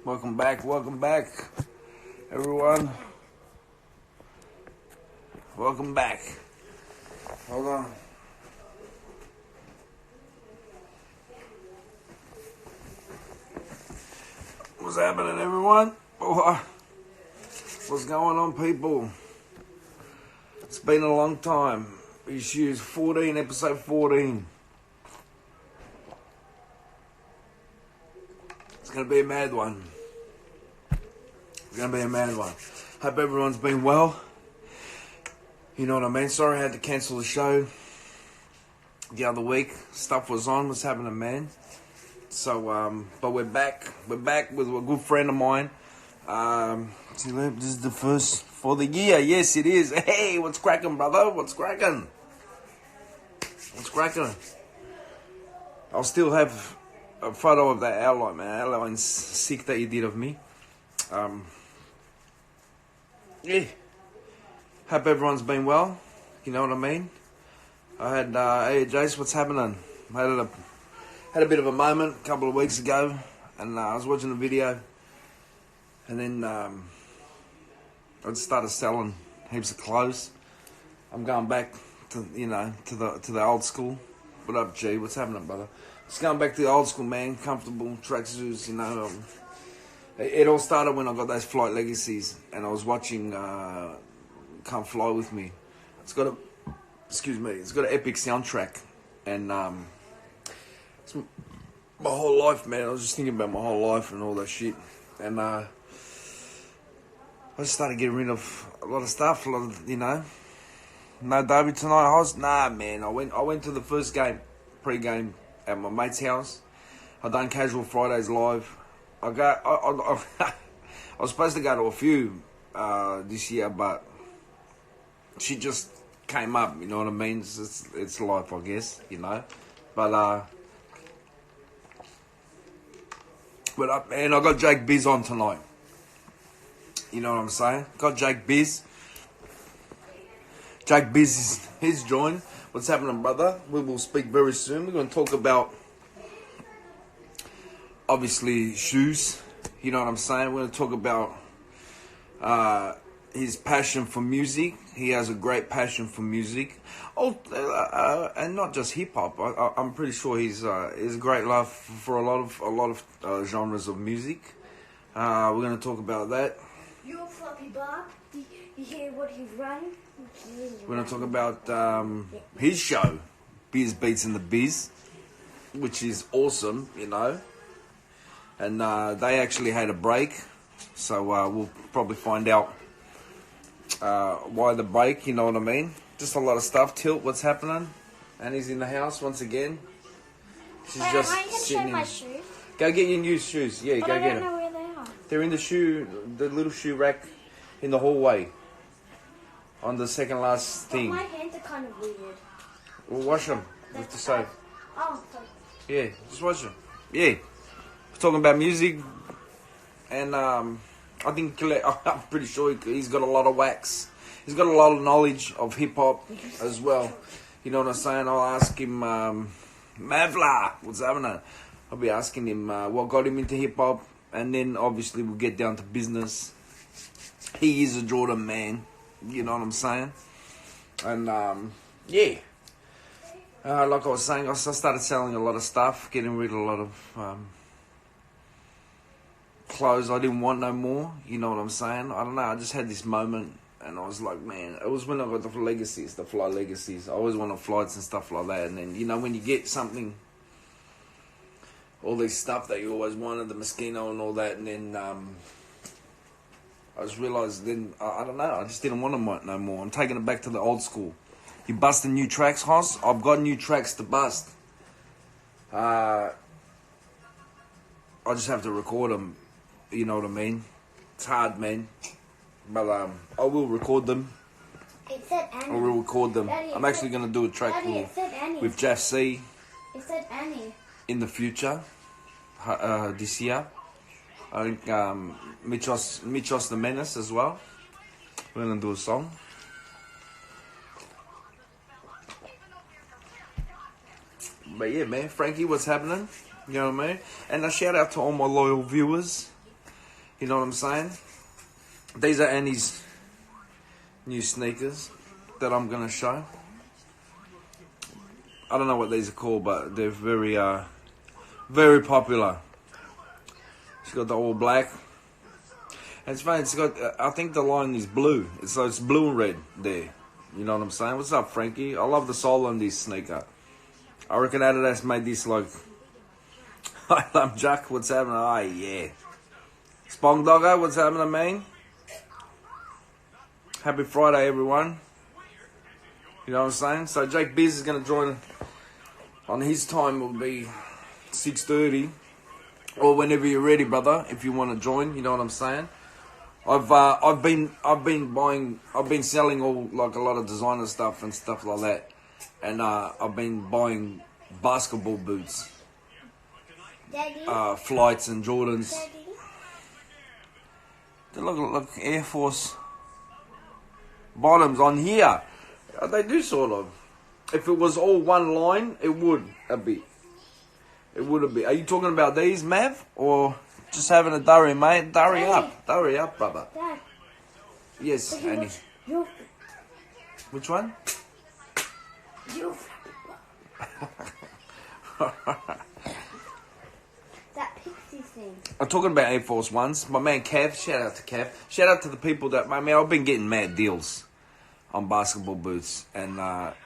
Welcome back, everyone. Welcome back. Hold on. What's happening, everyone? What's going on, people? It's been a long time. Isshoes 14, episode 14. It's going to be a mad one. Hope everyone's been well. You know what I mean? Sorry I had to cancel the show the other week. Stuff was on. What's happening, man? So, but we're back. We're back with a good friend of mine. This is the first for the year. Yes, it is. Hey, what's cracking, brother? What's cracking? I'll still have a photo of that outline, man. Outline's sick that you did of me. Yeah. Hope everyone's been well. You know what I mean? I had, hey Jace, what's happening? I had a bit of a moment a couple of weeks ago, and I was watching a video, and then I just started selling heaps of clothes. I'm going back to the old school. What up, G? What's happening, brother? Just going back to the old school, man. Comfortable tracksuits, you know. It all started when I got those Flight Legacies, and I was watching Come Fly With Me. It's got an epic soundtrack, and it's my whole life, man. I was just thinking about my whole life and all that shit, and I just started getting rid of a lot of stuff, No Derby tonight, Hoss? Nah, man. I went to the first game, pre-game, at my mate's house. I done Casual Fridays live. I was supposed to go to a few this year, but she just came up, you know what I mean? It's life, I guess, you know. But man, I got Jake Biz on tonight. You know what I'm saying? Got Jake Biz. Jake Biz he's joined. What's happening, brother? We will speak very soon. We're going to talk about, obviously, shoes. You know what I'm saying? We're going to talk about his passion for music. He has a great passion for music. And not just hip hop. I'm pretty sure he's a great love for a lot of genres of music. We're going to talk about that. You're Floppy Bob. You hear what he's running? We're going to talk about his show, Biz Beats in the Biz, which is awesome, you know. And they actually had a break, so we'll probably find out why the break, you know what I mean? Just a lot of stuff. Tilt, what's happening? Annie's in the house once again. She's just sitting in. My shoes. Go get your new shoes. Yeah, But go I get don't them. know where they are. They're in the little shoe rack in the hallway. On the second last thing. My hands are kind of weird. We'll wash them with the soap. Oh, sorry. Yeah, just watch them. Yeah. We're talking about music. And I think, I'm pretty sure he's got a lot of wax. He's got a lot of knowledge of hip-hop as well. You know what I'm saying? I'll ask him, Mavla, what's happening? I'll be asking him what got him into hip-hop. And then, obviously, we'll get down to business. He is a Jordan man. You know what I'm saying? And, yeah. Like I was saying, I started selling a lot of stuff, getting rid of a lot of clothes I didn't want no more. You know what I'm saying? I don't know. I just had this moment, and I was like, man, it was when I got the Fly Legacies. I always wanted flights and stuff like that. And then, you know, when you get something, all this stuff that you always wanted, the Moschino and all that, and then I just realised then, I don't know, I just didn't want them no more. I'm taking it back to the old school. You busting new tracks, Hoss? I've got new tracks to bust. I just have to record them, you know what I mean? It's hard, man. But I will record them. It said Annie. I will record them. Daddy, I'm actually going to do a track Daddy, it said Annie. with Jeff C. It said Annie. in the future, this year. I think Michos the Menace as well. We're going to do a song. But yeah, man, Frankie, what's happening? You know what I mean? And a shout out to all my loyal viewers. You know what I'm saying? These are Annie's new sneakers that I'm gonna show. I don't know what these are called, but they're very popular. She's got the all black. And it's funny, it's got, I think the line is blue. So it's blue and red there. You know what I'm saying? What's up, Frankie? I love the sole on this sneaker. I reckon Adidas made this like... I love Jack, what's happening? Oh, yeah. Spong Doggo, what's happening, man? Happy Friday, everyone. You know what I'm saying? So Jake Biz is going to join on his time. Will be 6:30 or whenever you're ready, brother. If you want to join, you know what I'm saying. I've been selling all like a lot of designer stuff and stuff like that, and I've been buying basketball boots, Daddy. Flights and Jordans. Daddy. Look, Air Force bottoms on here. They do sort of. If it was all one line, it would a bit. It would a bit. Are you talking about these, Mav? Or just having a durry, mate? Durry up, brother. Dad. Yes, Daddy, Annie. your Which one? that pixie thing. I'm talking about Air Force Ones. My man Cav, shout out to Cav. Shout out to the people that, I mean, I've been getting mad deals on basketball boots. And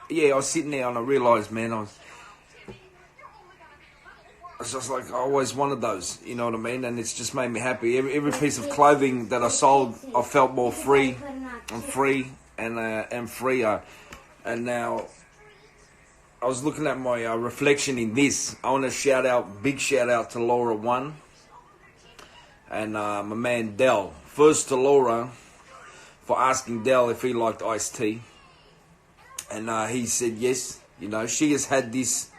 yeah, I was sitting there and I realised, man, I was just like, I always wanted those, you know what I mean? And it's just made me happy. Every piece of clothing that I sold, I felt more free and freer. And now, I was looking at my reflection in this. I want to big shout out to Laura One and my man Dell. First to Laura for asking Dell if he liked iced tea. And he said yes. You know, she has had this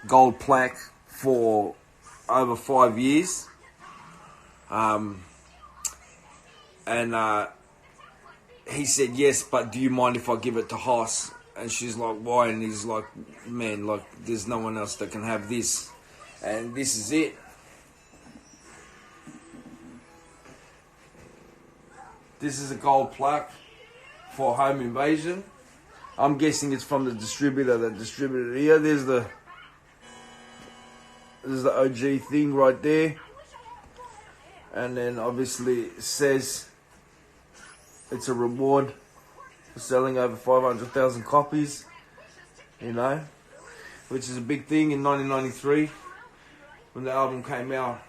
gold plaque for over 5 years. He said yes, but do you mind if I give it to Haas? And she's like, why? And he's like, man, like, there's no one else that can have this. And this is it. This is a gold plaque for Home Invasion. I'm guessing it's from the distributor that distributed it here. There's the OG thing right there. And then obviously it says it's a reward for selling over 500,000 copies, you know, which is a big thing in 1993 when the album came out.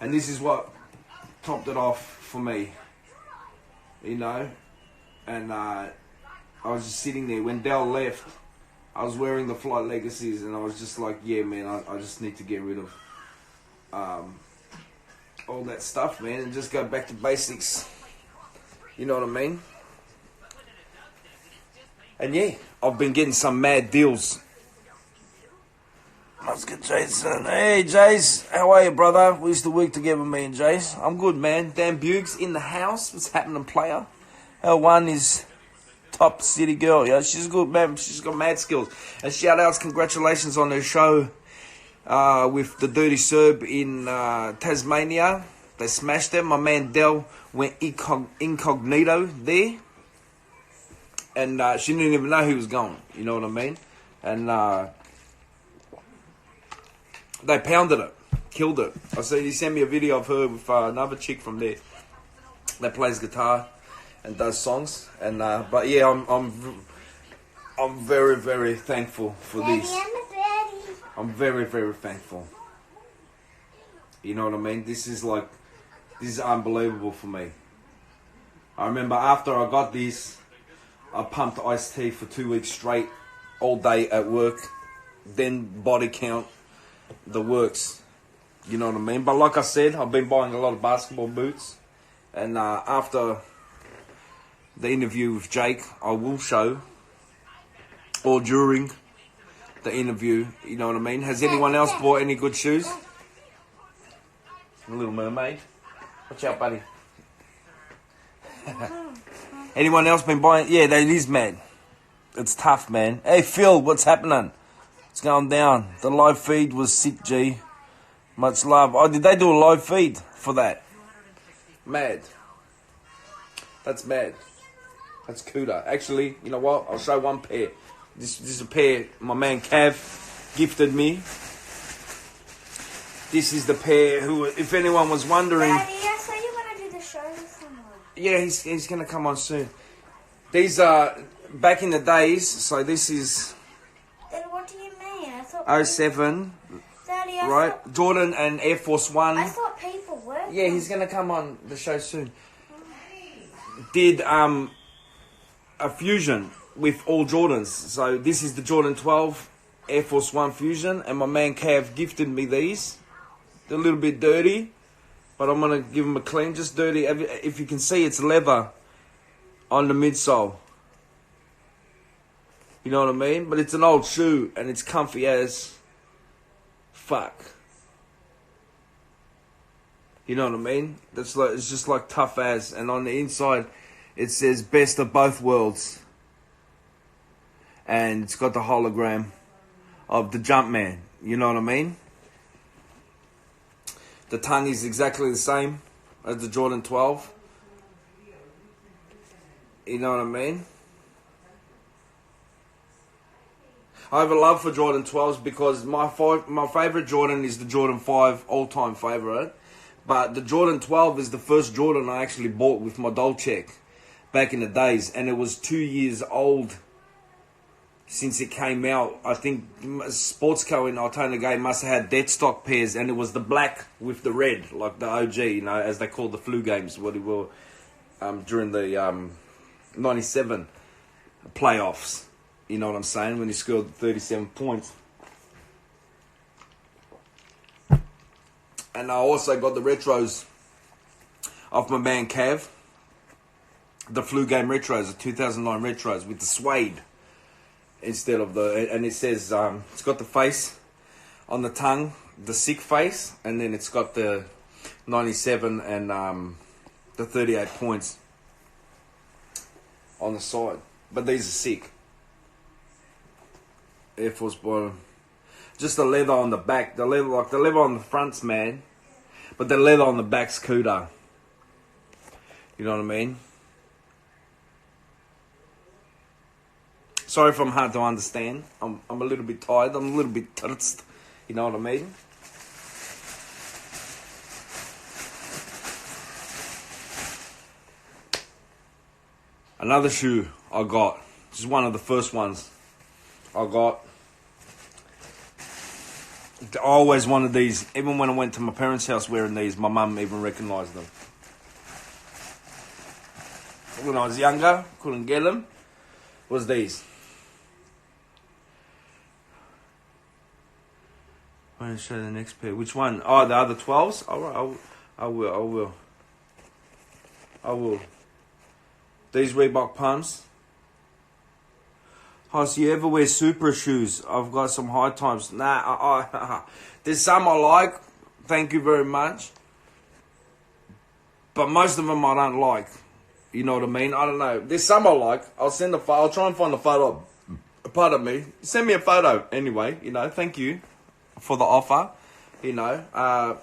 And this is what topped it off for me, you know. And I was just sitting there. When Dell left, I was wearing the Flight Legacies and I was just like, yeah, man, I just need to get rid of all that stuff, man, and just go back to basics. You know what I mean? And yeah, I've been getting some mad deals. Let's get Jason. Hey, Jace, how are you, brother? We used to work together, me and Jace. I'm good, man. Dan Buggs in the house. What's happening, player? L1 is top city girl. Yeah, she's good, man. She's got mad skills. And shout outs, congratulations on her show with the Dirty Serb in Tasmania. They smashed them. My man Dell went incognito there. And she didn't even know he was going. You know what I mean? And they pounded it. Killed it. I see he sent me a video of her with another chick from there that plays guitar and does songs. And but yeah, I'm very, very thankful for this. I'm very, very thankful. You know what I mean? This is unbelievable for me. I remember after I got this, I pumped iced tea for 2 weeks straight, all day at work, then body count, the works. You know what I mean? But like I said, I've been buying a lot of basketball boots. And after the interview with Jake, I will show, or during the interview, you know what I mean? Has anyone else bought any good shoes? The Little Mermaid. Watch out, buddy. Anyone else been buying? Yeah, that is mad. It's tough, man. Hey, Phil, what's happening? It's going down. The live feed was sick, G. Much love. Oh, did they do a live feed for that? Mad. That's mad. That's cooler. Actually, you know what? I'll show one pair. This is a pair my man Cav gifted me. This is the pair who, if anyone was wondering... Daddy, I saw you want to do the show with someone. Yeah, he's going to come on soon. These are back in the days, so this is... Then what do you mean? I thought... 07, Daddy, right? Jordan and Air Force One. I thought people were. Yeah, he's going to come on the show soon. Did a fusion with all Jordans. So this is the Jordan 12 Air Force One fusion, and my man Cav gifted me these. They're a little bit dirty, but I'm going to give them a clean, just dirty. If you can see, it's leather on the midsole. You know what I mean? But it's an old shoe, and it's comfy as fuck. You know what I mean? That's like, it's just like tough as, and on the inside it says best of both worlds, and it's got the hologram of the Jumpman. You know what I mean? The tongue is exactly the same as the Jordan 12. You know what I mean? I have a love for Jordan 12s because my favourite Jordan is the Jordan 5, all-time favourite. But the Jordan 12 is the first Jordan I actually bought with my Dolce back in the days. And it was 2 years old since it came out. I think Sportsco in Altona Gay must have had dead stock pairs. And it was the black with the red, like the OG, you know, as they call the flu games, what he wore during the 97 playoffs. You know what I'm saying? When he scored 37 points. And I also got the retros off my man Cav. The flu game retros, the 2009 retros with the suede instead of the... And it says, it's got the face on the tongue, the sick face. And then it's got the 97 and the 38 points on the side. But these are sick. Air Force bottom. Just the leather on the back. The leather, like the leather on the front's mad, but the leather on the back's cooler. You know what I mean? Sorry if I'm hard to understand. I'm a little bit tired. I'm a little bit tensed. You know what I mean? Another shoe I got. This is one of the first ones I got. I always wanted these. Even when I went to my parents' house wearing these, my mum even recognised them. When I was younger, couldn't get them, was these. I'm going to show the next pair. Which one? Oh, the other 12s? I will. These Reebok pumps. Oh, so you ever wear super shoes? I've got some high times. Nah, there's some I like. Thank you very much. But most of them I don't like. You know what I mean? I don't know. There's some I like. I'll try and find a photo. Pardon me. Send me a photo anyway. You know, thank you for the offer. You know,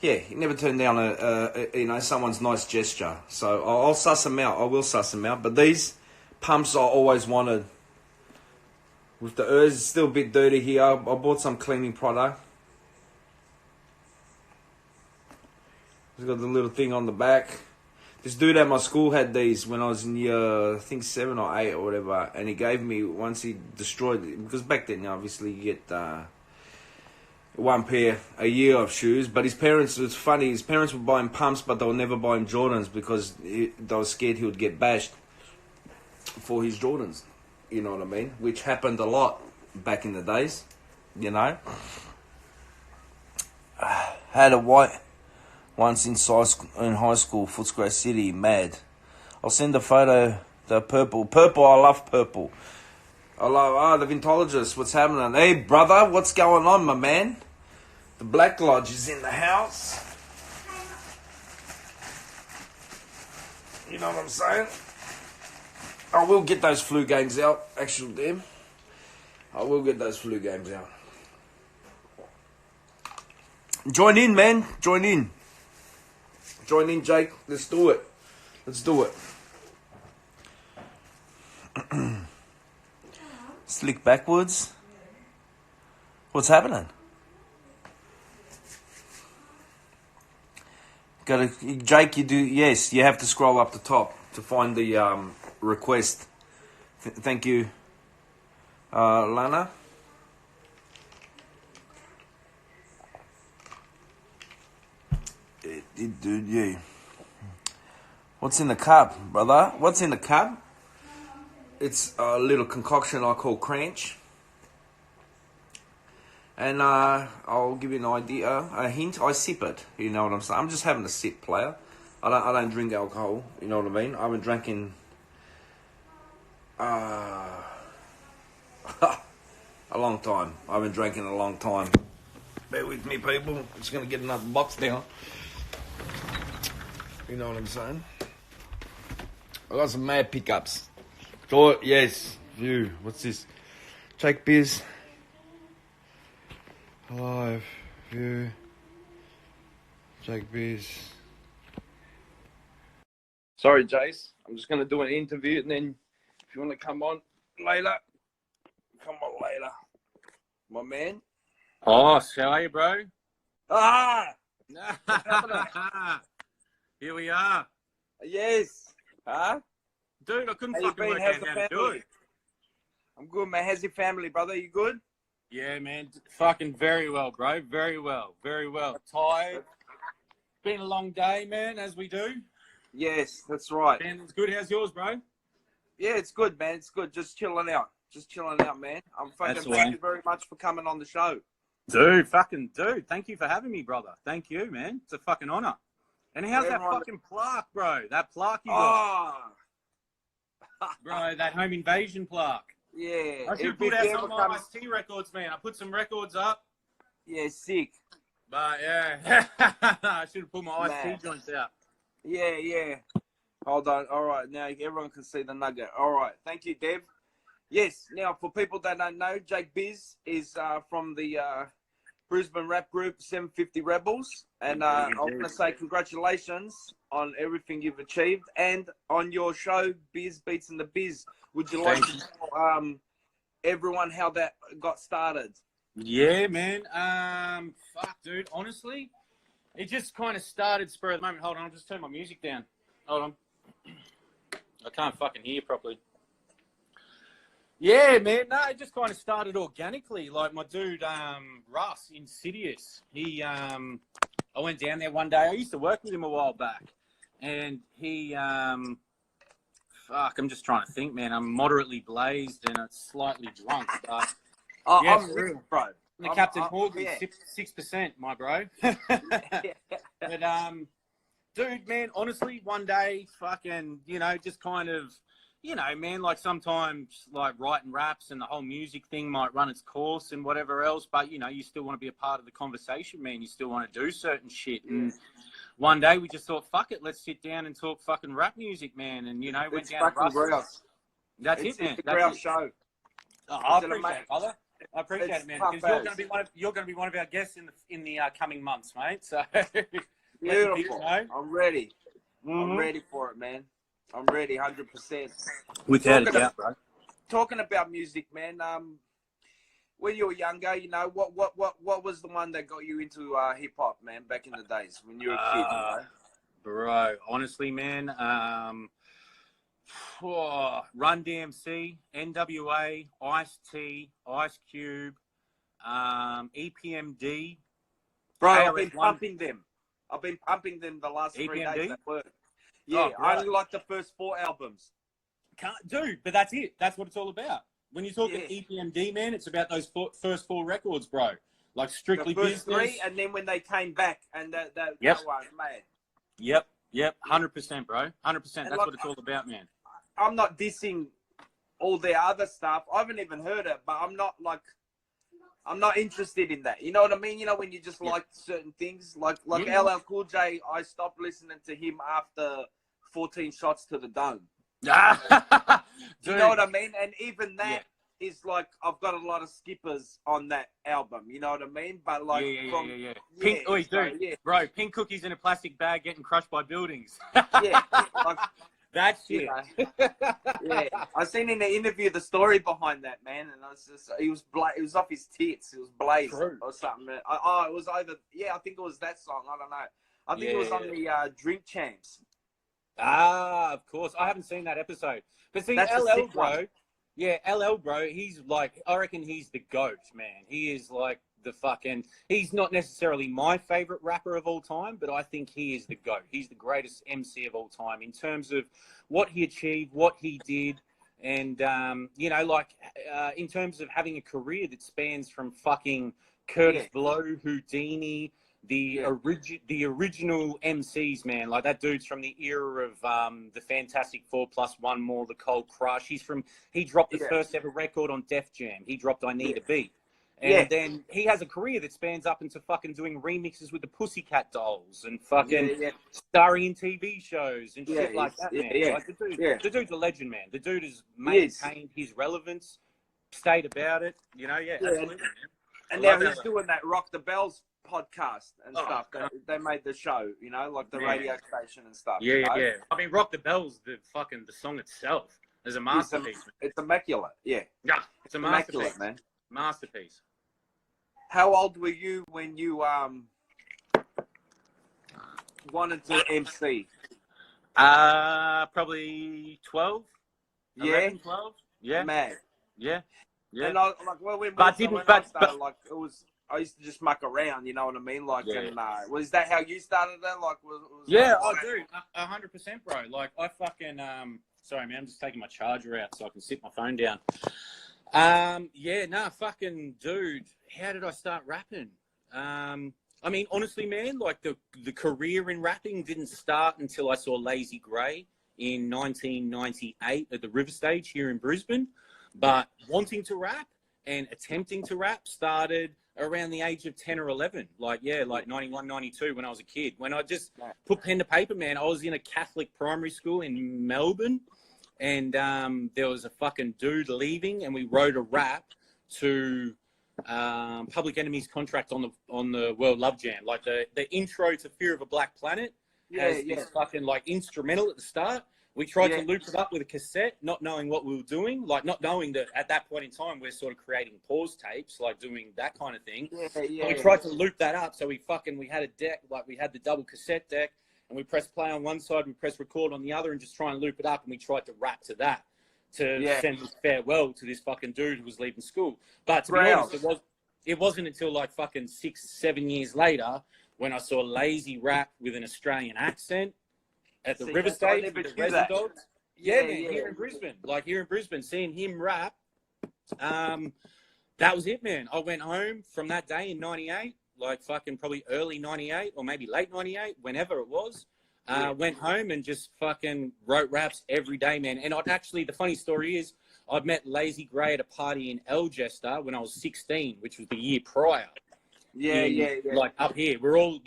yeah, you never turn down someone's nice gesture. So I'll suss them out. I will suss them out. But these pumps I always wanted. With the ears, it's still a bit dirty here. I bought some cleaning product. It's got the little thing on the back. This dude at my school had these when I was in year, I think 7 or 8 or whatever. And he gave me, once he destroyed it, because back then, obviously, you get one pair a year of shoes. But his parents, it's funny, his parents would buy him pumps, but they would never buy him Jordans because they were scared he would get bashed for his Jordans, you know what I mean? Which happened a lot back in the days, you know. Had a white once in high school, Footscray City, mad. I'll send a photo, the purple. Purple, I love purple. I love, the Vintologist, what's happening? Hey, brother, what's going on, my man? The Black Lodge is in the house. You know what I'm saying? I will get those flu games out, actually, damn. I will get those flu games out. Join in, man. Join in. Join in, Jake. Let's do it. Let's do it. Slick backwards. What's happening? Jake, you have to scroll up the top to find the request. Thank you, Lana. Dude, yeah. What's in the cup, brother? What's in the cup? It's a little concoction I call Cranch. And I'll give you an idea, a hint. I sip it. You know what I'm saying? I'm just having a sip, player. I don't drink alcohol. You know what I mean? I haven't drank in a long time. I haven't drank in a long time. Bear with me, people. I'm just gonna get another box down. You know what I'm saying? I got some mad pickups. Oh, yes. View. What's this? Jake Biz. Live. View. Jake Biz. Sorry, Jace. I'm just going to do an interview, and then if you want to come on later, come on later. My man. Oh, how are you, bro? Ah! Here we are. Yes. Huh? Dude, I couldn't How you fucking been? work How's out the how to do family? it. I'm good, man. How's your family, brother? You good? Yeah, man. Fucking very well, bro. Very well. Very well. Tired. Been a long day, man, as we do. Yes, that's right. Man, it's good. How's yours, bro? Yeah, it's good, man. It's good. Just chilling out. Just chilling out, man. I'm fucking That's thank right. you very much for coming on the show. Dude, thank you for having me, brother. Thank you, man. It's a fucking honor. And how's that fucking plaque, bro? That plaque you got. Oh, Bro, that home invasion plaque. yeah. I should put out some of my Ice-T records, man. I put some records up. Yeah, sick. But, yeah. I should have put my Ice-T joints out. Yeah, yeah. Hold on. All right. Now everyone can see the nugget. All right. Thank you, Dev. Yes. Now, for people that don't know, Jake Biz is from the Brisbane rap group 750 Rebels. And I want to say congratulations on everything you've achieved and on your show, Biz Beats in the Biz. Would you like to tell everyone how that got started? Yeah, man. Fuck, dude. Honestly, it just kind of started spur of the moment. Hold on, I'll just turn my music down. Hold on. I can't fucking hear properly. Yeah, man. No, it just kind of started organically. Like my dude, Russ, Insidious. I went down there one day. I used to work with him a while back. And he, fuck, I'm just trying to think, man. I'm moderately blazed and slightly drunk. But I'm real, bro. The Captain Morgan, 6%, my bro. But, dude, man, honestly, one day, fucking, just kind of, man, like sometimes like writing raps and the whole music thing might run its course and whatever else, but, you still want to be a part of the conversation, man. You still want to do certain shit. And one day we just thought, fuck it, let's sit down and talk fucking rap music, man. And, went down to Russell's. That's it, man. It's a great show. Oh, I appreciate it, brother. I appreciate it, man. Because you're going to be one of our guests in the coming months, mate. So beautiful. I'm ready. I'm ready for it, man. I'm ready, 100%. Without a doubt, bro. Talking about music, man. When you were younger, what was the one that got you into hip hop, man? Back in the days when you were a kid, Bro, honestly, man. Run DMC, NWA, Ice-T, Ice Cube, EPMD. Bro, I've been pumping them. The last 3 days at work. Yeah, I only like the first 4 albums. Dude, but that's it. That's what it's all about. When you're talking EPMD, man, it's about those first 4 records, bro. Like Strictly the first Business. 3, and then when they came back, and that one, man. Yep, 100%, bro. 100%. That's what it's all about, man. I'm not dissing all their other stuff. I haven't even heard it, but I'm not interested in that. You know what I mean? When you just like certain things, like LL Cool J, I stopped listening to him after 14 shots to the dome. Dude. You know what I mean? And even that, is like I've got a lot of skippers on that album. You know what I mean? But like, yeah. Pink, so, dude, yeah, bro, pink cookies in a plastic bag getting crushed by buildings. yeah, like, That you shit. know, yeah. I seen in the interview the story behind that, man, and I was just, he was off his tits. It was blazed True. or something. It was either, yeah, I think it was that song. I don't know. I think it was on the Drink Champs. Ah, of course. I haven't seen that episode. But see, That's a LL, sick bro. one. Yeah, LL, bro. He's like, I reckon he's the GOAT, man. He is like the fucking, he's not necessarily my favorite rapper of all time, but I think he is the GOAT. He's the greatest MC of all time in terms of what he achieved, what he did. And, you know, like, in terms of having a career that spans from fucking Curtis Blow, Houdini, the original MCs, man. Like, that dude's from the era of the Fantastic 4+1 More, the Cold Crush. He dropped the first ever record on Def Jam. He dropped I Need a Beat. And then he has a career that spans up into fucking doing remixes with the Pussycat Dolls and fucking starring in TV shows and shit like that, man. Like, the dude's a legend, man. The dude has maintained his relevance, stayed about it, you know, absolutely, man. And now he's doing that Rock the Bells podcast and stuff. They made the show, you know, like the radio station and stuff. Yeah, you know? yeah. I mean, Rock the Bells, the song itself is a masterpiece. It's immaculate, yeah. Yeah, it's a masterpiece, immaculate, man. Masterpiece. How old were you when you wanted to MC? Probably 12. 11, 12. Yeah. Mad. Yeah. Yeah. And I started, like, it was, I used to just muck around, you know what I mean? Like, and was that how you started that? Like, I do, 100%, bro. Like, I fucking sorry, man, I'm just taking my charger out so I can sit my phone down. Fucking dude, how did I start rapping? I mean, honestly, man, like the career in rapping didn't start until I saw Lazy Grey in 1998 at the River Stage here in Brisbane. But wanting to rap and attempting to rap started around the age of 10 or 11. Like 91, 92 when I was a kid. When I just put pen to paper, man, I was in a Catholic primary school in Melbourne. And there was a fucking dude leaving, and we wrote a rap to Public Enemy's Contract on the World Love Jam. Like the intro to Fear of a Black Planet has this fucking like instrumental at the start. We tried to loop it up with a cassette, not knowing what we were doing, like not knowing that at that point in time we're sort of creating pause tapes, like doing that kind of thing. We tried to loop that up, so we had a deck, like we had the double cassette deck. And we press play on one side, we press record on the other, and just try and loop it up. And we tried to rap to that to send his farewell to this fucking dude who was leaving school. But to be honest, it wasn't until like fucking 6-7 years later when I saw Lazy rap with an Australian accent at the River Stage with the Resi Dogs. Here in Brisbane. Like here in Brisbane, seeing him rap, that was it, man. I went home from that day in 98. Like fucking probably early 98 or maybe late 98, whenever it was. Went home and just fucking wrote raps every day, man. And the funny story is, I'd met Lazy Grey at a party in Algester when I was 16, which was the year prior. Like up here, we all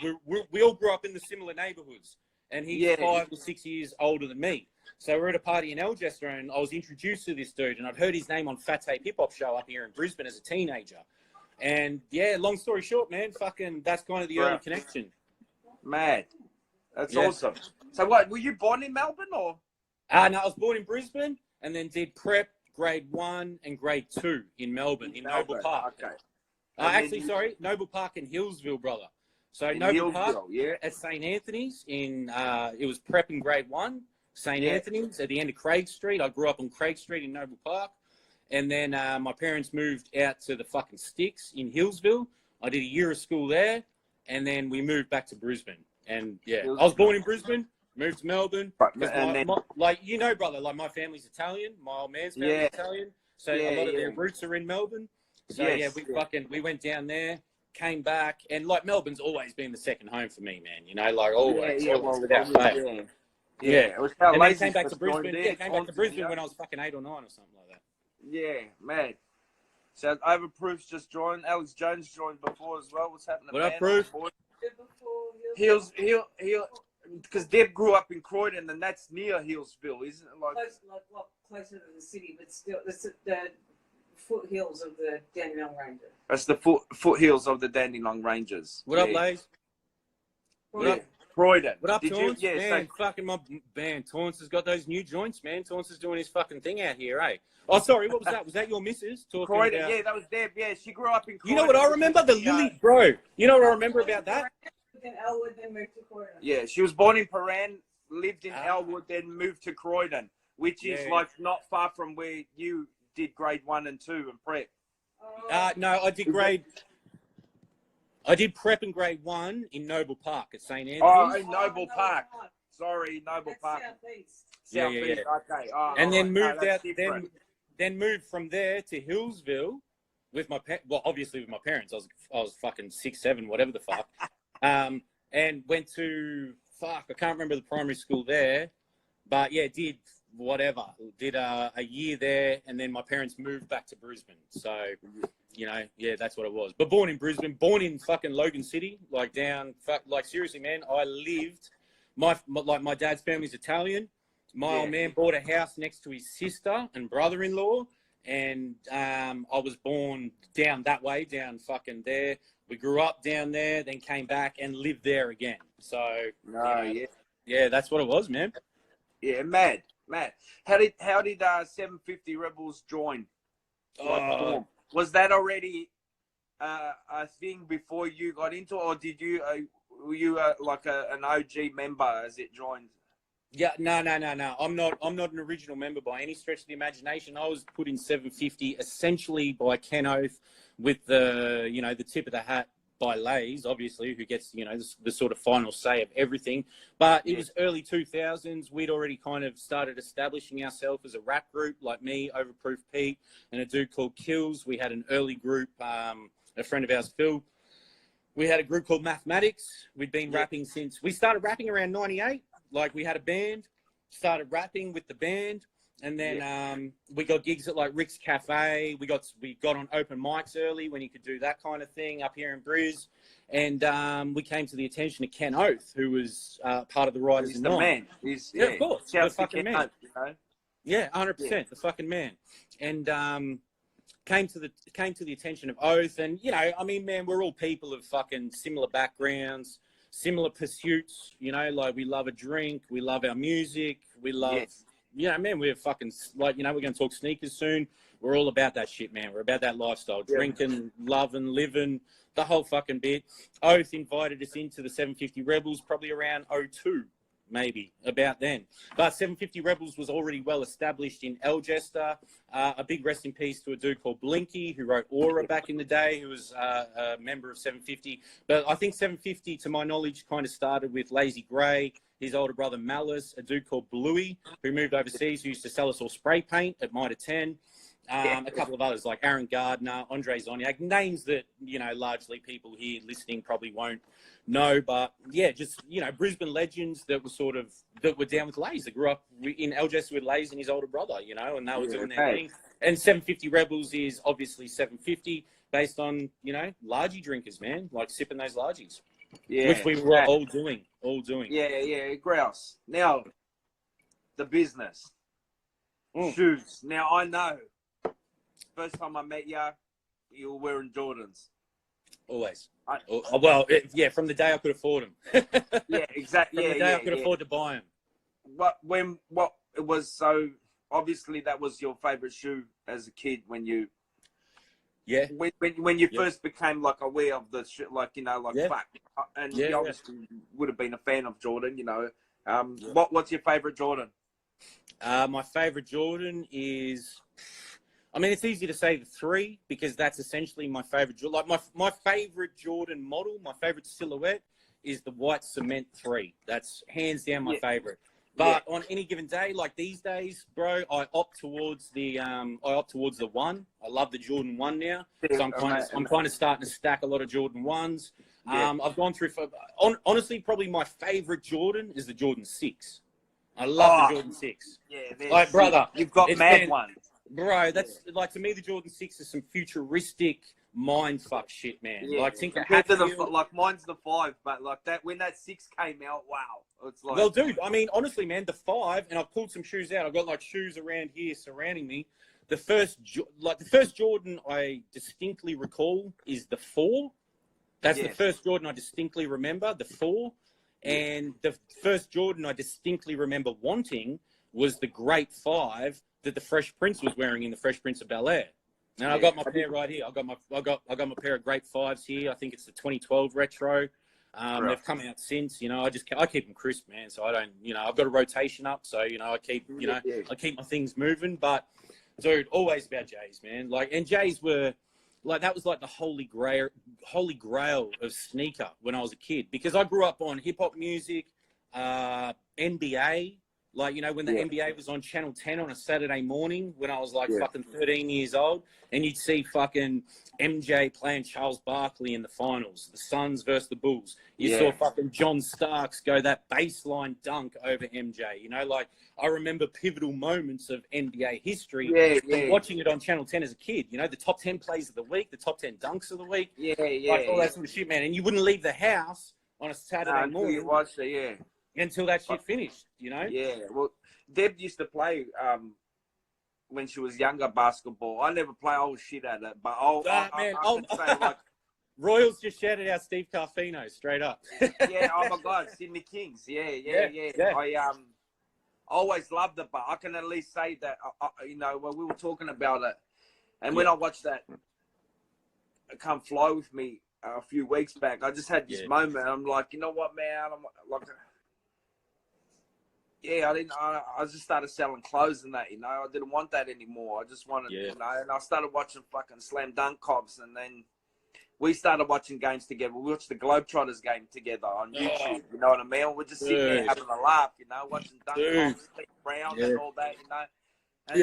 grew up in the similar neighborhoods, and he's 5 or 6 years older than me. So we're at a party in Algester, and I was introduced to this dude, and I'd heard his name on Fat Tape Hip Hop Show up here in Brisbane as a teenager. And long story short, man, fucking that's kind of the early connection. Mad. That's awesome. So what, were you born in Melbourne or? No, I was born in Brisbane and then did prep grade 1 and grade 2 in Melbourne, in Noble Park. Okay. Noble Park in Hillsville, brother. So Noble Park at St. Anthony's it was prep in grade 1, St. Anthony's at the end of Craig Street. I grew up on Craig Street in Noble Park. And then my parents moved out to the fucking sticks in Hillsville. I did a year of school there, and then we moved back to Brisbane. And I was born in Brisbane, moved to Melbourne. Like you know, brother, like my family's Italian, my old man's family's Italian, so a lot of their roots are in Melbourne. So we went down there, came back, and like Melbourne's always been the second home for me, man. You know, like always without fail. And then came back to Brisbane. Came back to Brisbane when I was fucking 8 or 9 or something like that. Yeah, man. So Overproof's just joined. Alex Jones joined before as well. What's happening? What up, Proof? He'll because Deb grew up in Croydon, and that's near Hillsville, isn't it? Closer to the city, but still, foothills of the Dandenong Ranges. That's the foothills of the Dandenong Ranges. What up, Lays? What Yeah. up? Croydon. What up, Did Taunts? you? Yeah, Man, fucking my man, Taunts has got those new joints, man. Taunts is doing his fucking thing out here, eh? Oh, sorry, what was that? Was that your missus talking Croydon. about? Yeah, that was Deb. Yeah, she grew up in Croydon. You know what I remember? The Lily, bro. You know what I remember about that? Then Elwood, then moved to Croydon. Yeah, she was born in Paran, lived in Elwood, then moved to Croydon, which is like not far from where you did grade 1 and 2 and prep. No, I did prep in grade 1 in Noble Park at St. Anthony's. Oh, in Noble Park. Sorry, Noble Park. Southeast. Yeah. Okay. Oh, And then no, moved out. Then moved from there to Hillsville with my obviously with my parents. I was fucking 6, 7, whatever the fuck. And went to I can't remember the primary school there, but yeah, did a year there, and then my parents moved back to Brisbane. So, you know, yeah, that's what it was. But born in Brisbane, born in fucking Logan City, like seriously, man, I lived. My dad's family's Italian. My old man bought a house next to his sister and brother-in-law, and I was born down that way, down fucking there. We grew up down there, then came back and lived there again. So, yeah, that's what it was, man. Yeah, mad. How did 750 Rebels join? Was that already a thing before you got into it, or did you were you like an OG member as it joined? Yeah, no. I'm not an original member by any stretch of the imagination. I was put in 750 essentially by Ken Oath, with the tip of the hat by Lays, obviously, who gets the sort of final say of everything. But it was early 2000s. We'd already kind of started establishing ourselves as a rap group, like me, Overproof Pete, and a dude called Kills. We had an early group, a friend of ours, Phil. We had a group called Mathematics. We'd been rapping since we started rapping around 98. Like, we had a band, started rapping with the band, and then we got gigs at like Rick's Cafe. We got on open mics early when you could do that kind of thing up here in Briz, and we came to the attention of Ken Oath, who was part of the Riders in Nine. He's of course, the fucking man. Oath, you know? Yeah, 100%, the fucking man, and came to the attention of Oath, and I mean, man, we're all people of fucking similar backgrounds. Similar pursuits, like we love a drink, we love our music, we love, man, we're fucking, like, we're going to talk sneakers soon. We're all about that shit, man. We're about that lifestyle, drinking, loving, living, the whole fucking bit. Oath invited us into the 750 Rebels probably around 02, maybe, about then. But 750 Rebels was already well established in Algester. A big rest in peace to a dude called Blinky, who wrote Aura back in the day, who was a member of 750. But I think 750, to my knowledge, kind of started with Lazy Grey, his older brother Malice, a dude called Bluey, who moved overseas, who used to sell us all spray paint at Mitre 10. A couple of others like Aaron Gardner, Andre Zoniak, names that, largely people here listening probably won't know. But yeah, just, Brisbane legends that were down with Lays, that grew up in Algester with Lays and his older brotder, and they were doing their thing. And 750 Rebels is obviously 750 based on, largie drinkers, man, like sipping those largies, which we were all doing. Yeah, grouse. Now, the business. Shoes. Now, I know. First time I met you, you were wearing Jordans. Always. From the day I could afford them. Yeah, exactly. From the day I could afford to buy them. What it was, so obviously that was your favorite shoe as a kid when you. Yeah. When you first became like aware of the shit, like fuck, and you obviously would have been a fan of Jordan, What's your favorite Jordan? My favorite Jordan is. I mean, it's easy to say the 3 because that's essentially my favorite. Like my favorite Jordan model, my favorite silhouette is the white cement 3. That's hands down my favorite. But on any given day, like these days, bro, I opt towards the 1. I love the Jordan 1 now, so I'm kind of starting to stack a lot of Jordan 1s. I've gone through honestly, probably my favorite Jordan is the Jordan 6. I love the Jordan 6. Yeah, like brother, you've got mad ones. Bro, that's like, to me, the Jordan 6 is some futuristic mind fuck shit, man. Yeah. Like, think like mine's the 5, but like that when that 6 came out, wow, it's like. Well, dude, I mean, honestly, man, the 5, and I've pulled some shoes out. I've got like shoes around here surrounding me. the first Jordan I distinctly recall is the 4. That's the first Jordan I distinctly remember, the 4. And the first Jordan I distinctly remember wanting was the Great 5 that the Fresh Prince was wearing in the Fresh Prince of Bel-Air. And I got my pair right here. I got my pair of Great 5s here. I think it's the 2012 retro. They've come out since, you know, I keep them crisp, man. So I don't, you know, I've got a rotation up. So, you know, I keep my things moving. But dude, always about Jays, man. Like, and Jays were like, that was like the holy grail of sneaker when I was a kid, because I grew up on hip hop music, NBA. Like, you know, when the NBA was on Channel 10 on a Saturday morning when I was like fucking 13 years old, and you'd see fucking MJ playing Charles Barkley in the finals, the Suns versus the Bulls. You saw fucking John Starks go that baseline dunk over MJ. You know, like, I remember pivotal moments of NBA history watching it on Channel 10 as a kid. You know, the top 10 plays of the week, the top 10 dunks of the week. Like, all that sort of shit, man. And you wouldn't leave the house on a Saturday morning. You watched it, until that shit finished, you know? Yeah, well, Deb used to play when she was younger basketball. I never play old shit at it, but I can say, like... Royals just shouted out Steve Carfino straight up. Oh my God, Sydney Kings. Yeah. I always loved it, but I can at least say that, you know, when we were talking about it, and when I watched that Come Fly With Me a few weeks back, I just had this moment. I'm like, you know what, man? I'm like... I just started selling clothes and that, you know. I didn't want that anymore. I just wanted, you know, and I started watching fucking Slam Dunk Cops, and then we started watching games together. We watched the Globetrotters game together on YouTube, you know what I mean? We're just sitting there having a laugh, you know, watching Dunk Cops, Steve Brown and all that, you know. And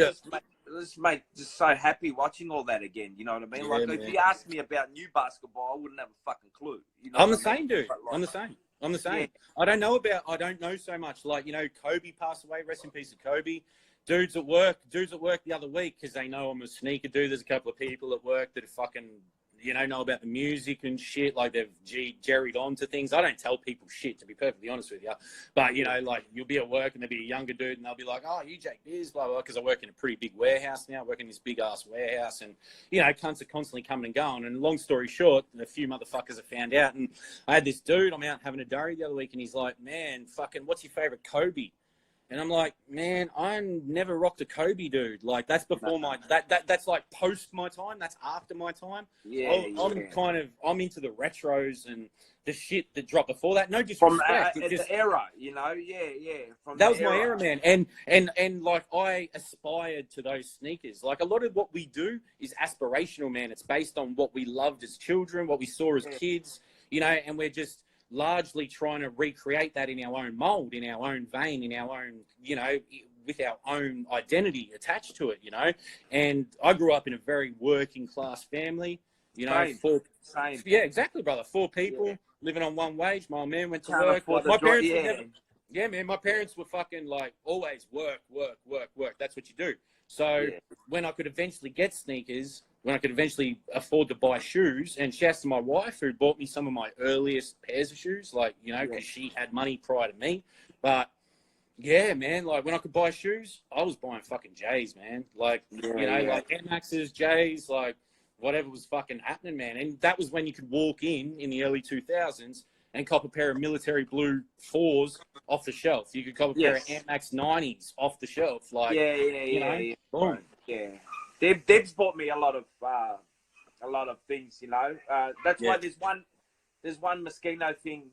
just so happy watching all that again, you know what I mean? Like, if you asked me about new basketball, I wouldn't have a fucking clue. You know I'm the same, dude. I'm the same. I don't know so much. Like, you know, Kobe passed away. Rest in peace to Kobe. Dudes at work the other week, because they know I'm a sneaker dude. There's a couple of people at work that are fucking, you know about the music and shit. Like, they've jerried on to things. I don't tell people shit, to be perfectly honest with you. But, you know, like, you'll be at work and there'll be a younger dude and they'll be like, oh, you Jake Beers, blah, blah, because I work in a pretty big warehouse now. I work in this big-ass warehouse, and, you know, cunts are constantly coming and going. And long story short, a few motherfuckers have found out. And I had this dude, I'm out having a durry the other week, and he's like, man, fucking, what's your favorite Kobe? And I'm like, man, I never rocked a Kobe, dude. Like, that's before that's like post my time. That's after my time. I'm into the retros and the shit that dropped before that. No disrespect. From the era, you know, That was my era, man. And like, I aspired to those sneakers. Like, a lot of what we do is aspirational, man. It's based on what we loved as children, what we saw as kids, you know, and we're just largely trying to recreate that in our own mold, in our own vein, in our own, you know, with our own identity attached to it, you know. And I grew up in a very working class family, you know. Same. Yeah, exactly, brother. 4 people living on one wage. My old man went to work. My parents were never, my parents were fucking like always work. That's what you do. So when I could eventually get sneakers, when I could eventually afford to buy shoes, and shouts to my wife who bought me some of my earliest pairs of shoes, like, you know, because she had money prior to me. But yeah, man, like, when I could buy shoes, I was buying fucking J's, man. Like, you know, like Air Maxes, J's, like whatever was fucking happening, man. And that was when you could walk in the early 2000s and cop a pair of military blue 4s off the shelf. You could cop a pair of Air Max 90s off the shelf. Like, boom. Yeah. Deb's bought me a lot of things, you know. That's why there's one Moschino thing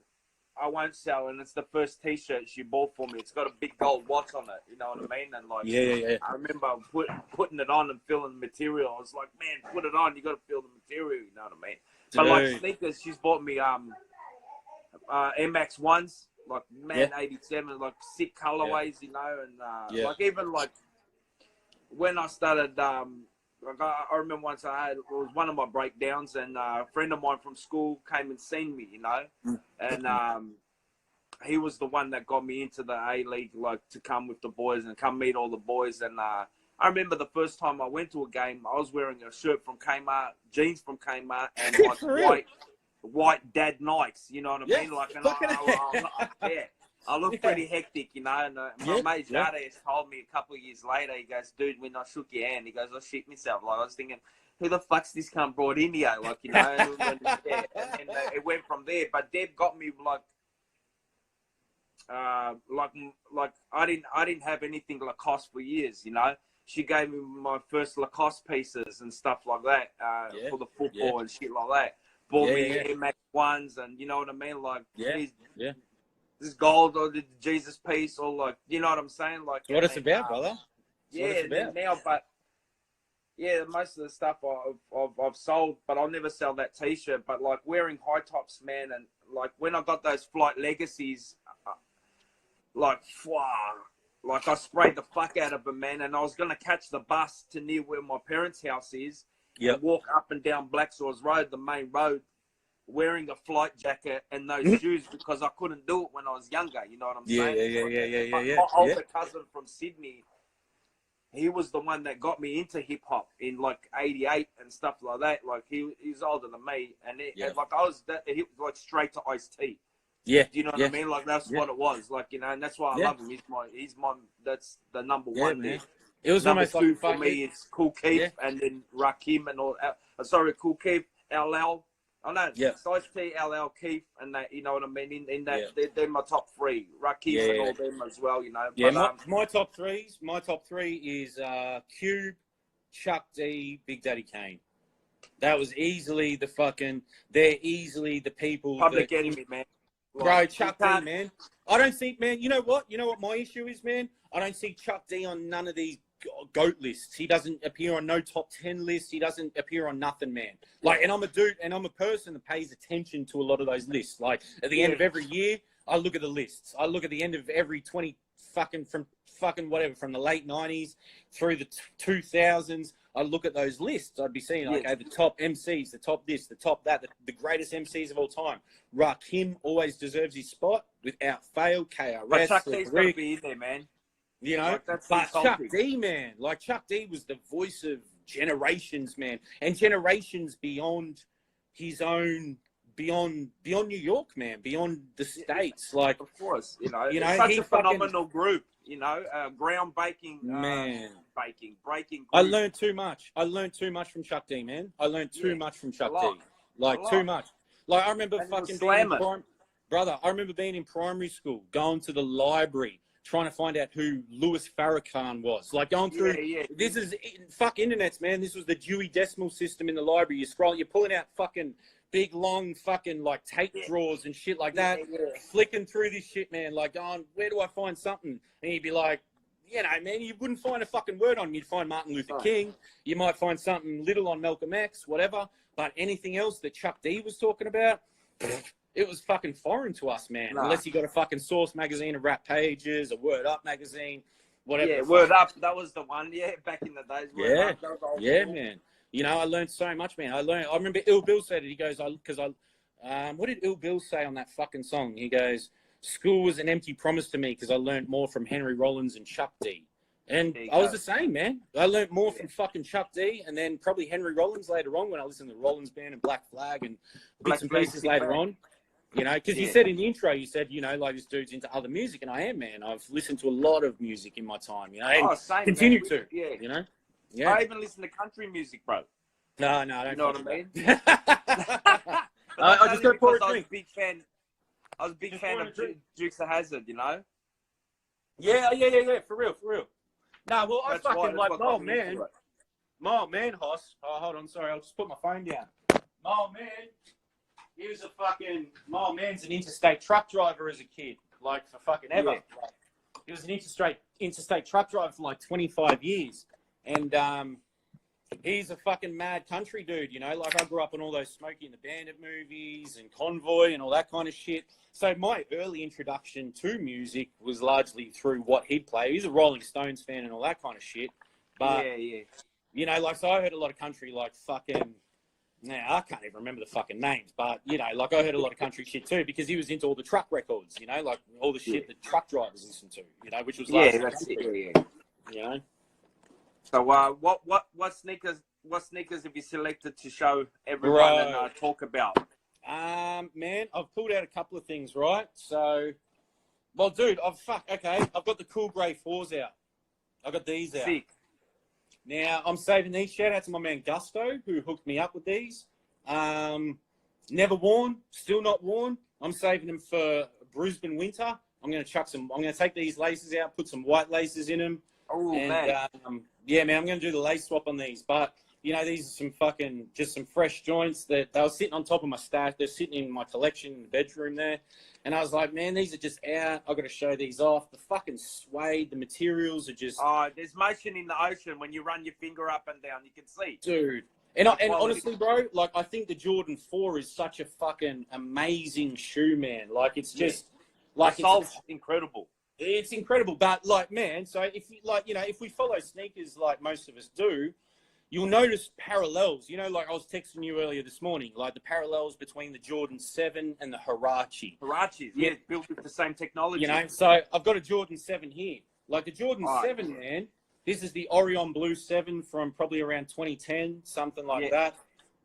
I won't sell, and it's the first T-shirt she bought for me. It's got a big gold watch on it, you know what I mean? And like, I remember putting it on and feeling the material. I was like, man, put it on. You got to feel the material, you know what I mean? But like sneakers, she's bought me Air Max 1s, like 87, like sick colorways, you know, and like even like. When I started, like I remember once it was one of my breakdowns, and a friend of mine from school came and seen me, you know, and he was the one that got me into the A-League, like to come with the boys and come meet all the boys. And I remember the first time I went to a game, I was wearing a shirt from Kmart, jeans from Kmart, and like white dad Nikes, you know what I mean? Like, and I look pretty hectic, you know. And my mate Jades told me a couple of years later, he goes, dude, when I shook your hand, he goes, I shit myself. Like, I was thinking, who the fuck's this cunt brought in here? Like, you know, and then it went from there. But Deb got me like I didn't have anything Lacoste for years, you know. She gave me my first Lacoste pieces and stuff like that for the football and shit like that. Bought me Air Max 1s and you know what I mean? Like, this gold or the Jesus piece or like, you know what I'm saying? Like, what it's about, brother. Now, but most of the stuff I've sold, but I'll never sell that T-shirt. But like wearing high tops, man, and like when I got those Flight Legacies, like I sprayed the fuck out of them, man. And I was gonna catch the bus to near where my parents' house is, and walk up and down Blacksaw's Road, the main road, wearing a flight jacket and those shoes because I couldn't do it when I was younger. You know what I'm saying? My older cousin from Sydney, he was the one that got me into hip hop in like '88 and stuff like that. Like he's older than me, and like I was like straight to Ice-T. Yeah, do you know what I mean? Like that's what it was. Like, you know, and that's why I love him. He's my that's the number one there. It was number almost two like for me. It's Cool Keith and then Rakim and all. Sorry, Cool Keith, LL. I know, Ice-T, LL, Keith, and that, you know what I mean? In that, they're my top three. Rakim and all them as well, you know. Yeah, but, my top three is Cube, Chuck D, Big Daddy Kane. That was easily they're easily the people. Public Enemy, man. Bro, Chuck D, man. I don't see, man, you know what my issue is, man? I don't see Chuck D on none of these GOAT lists. He doesn't appear on no top 10 lists. He doesn't appear on nothing, man. Like, and I'm a dude, and I'm a person that pays attention to a lot of those lists. Like, at the end of every year, I look at the lists. I look at the end of every from the late 90s through the 2000s. I look at those lists. I'd be seeing, like, the top MCs, the top this, the top that, the greatest MCs of all time. Rakim always deserves his spot without fail. KRS. But Chuck D's got to be in there, man. You know, like, but Chuck D, man, like Chuck D was the voice of generations, man, and generations beyond his own, beyond New York, man, beyond the States. Like, of course, you know, it's such a phenomenal group. You know, groundbreaking, man, breaking. Group. I learned too much. from Chuck D, man. I learned too much from Chuck D. Like too much. Like I remember brother. I remember being in primary school, going to the library, trying to find out who Louis Farrakhan was. Like going through, this is fuck internets, man. This was the Dewey Decimal System in the library. You're pulling out fucking big, long fucking like tape drawers and shit like that, flicking through this shit, man. Like going, where do I find something? And you'd be like, you know, man, you wouldn't find a fucking word on him. You'd find Martin Luther King. You might find something little on Malcolm X, whatever. But anything else that Chuck D was talking about, it was fucking foreign to us, man. Unless you got a fucking Source magazine, a Rap Pages, a Word Up magazine, whatever. Yeah, Word Up, that was the one. Yeah, back in the days. Word Up, man. You know, I learned so much, man. I remember Ill Bill said it. He goes, what did Ill Bill say on that fucking song? He goes, school was an empty promise to me because I learned more from Henry Rollins and Chuck D. And I was the same, man. I learned more from fucking Chuck D and then probably Henry Rollins later on when I listened to the Rollins Band and Black Flag and bits and pieces later on. You know, because you said in the intro, you said, you know, like this dude's into other music, and I am, man. I've listened to a lot of music in my time, you know, and continue to, you know. Yeah. I even listen to country music, bro. No, I don't. You know what I mean? I just got to pour a drink. I was a big fan of Dukes of Hazzard, you know? Yeah, for real. No, well, I fucking like, man, Hoss. Oh, hold on, sorry, I'll just put my phone down. He was man's an interstate truck driver as a kid, like for fucking ever. Yeah. Like, he was an interstate truck driver for like 25 years. And he's a fucking mad country dude, you know? Like I grew up on all those Smokey and the Bandit movies and Convoy and all that kind of shit. So my early introduction to music was largely through what he'd play. He's a Rolling Stones fan and all that kind of shit. But, you know, like, so I heard a lot of country, like fucking... Now, I can't even remember the fucking names, but, you know, like I heard a lot of country shit too because he was into all the truck records, you know, like all the shit that truck drivers listen to, you know, which was that's country, you know. So, what sneakers have you selected to show everyone and talk about? Man, I've pulled out a couple of things, right? So, Well, dude, I've got the cool grey 4s out. I got these out. Sick. Now, I'm saving these. Shout out to my man Gusto, who hooked me up with these. Never worn, still not worn. I'm saving them for Brisbane winter. I'm going to take these laces out, put some white laces in them. Oh, man. Yeah, man, I'm going to do the lace swap on these. But, you know, these are just some fresh joints that they were sitting on top of my stash. They're sitting in my collection in the bedroom there. And I was like, man, these are just out. I've got to show these off. The fucking suede, the materials are just... Oh, there's motion in the ocean. When you run your finger up and down, you can see. Dude. And honestly, bro, like, I think the Jordan 4 is such a fucking amazing shoe, man. Like, it's just... Like, the sole's incredible. It's incredible. But, like, man, so if you, like, you know, if we follow sneakers like most of us do, you'll notice parallels. You know, like I was texting you earlier this morning, like the parallels between the Jordan 7 and the Huarache. Huaraches, yeah, built with the same technology. You know, so I've got a Jordan 7 here. Like the Jordan 7, man, this is the Orion Blue 7 from probably around 2010, something like that.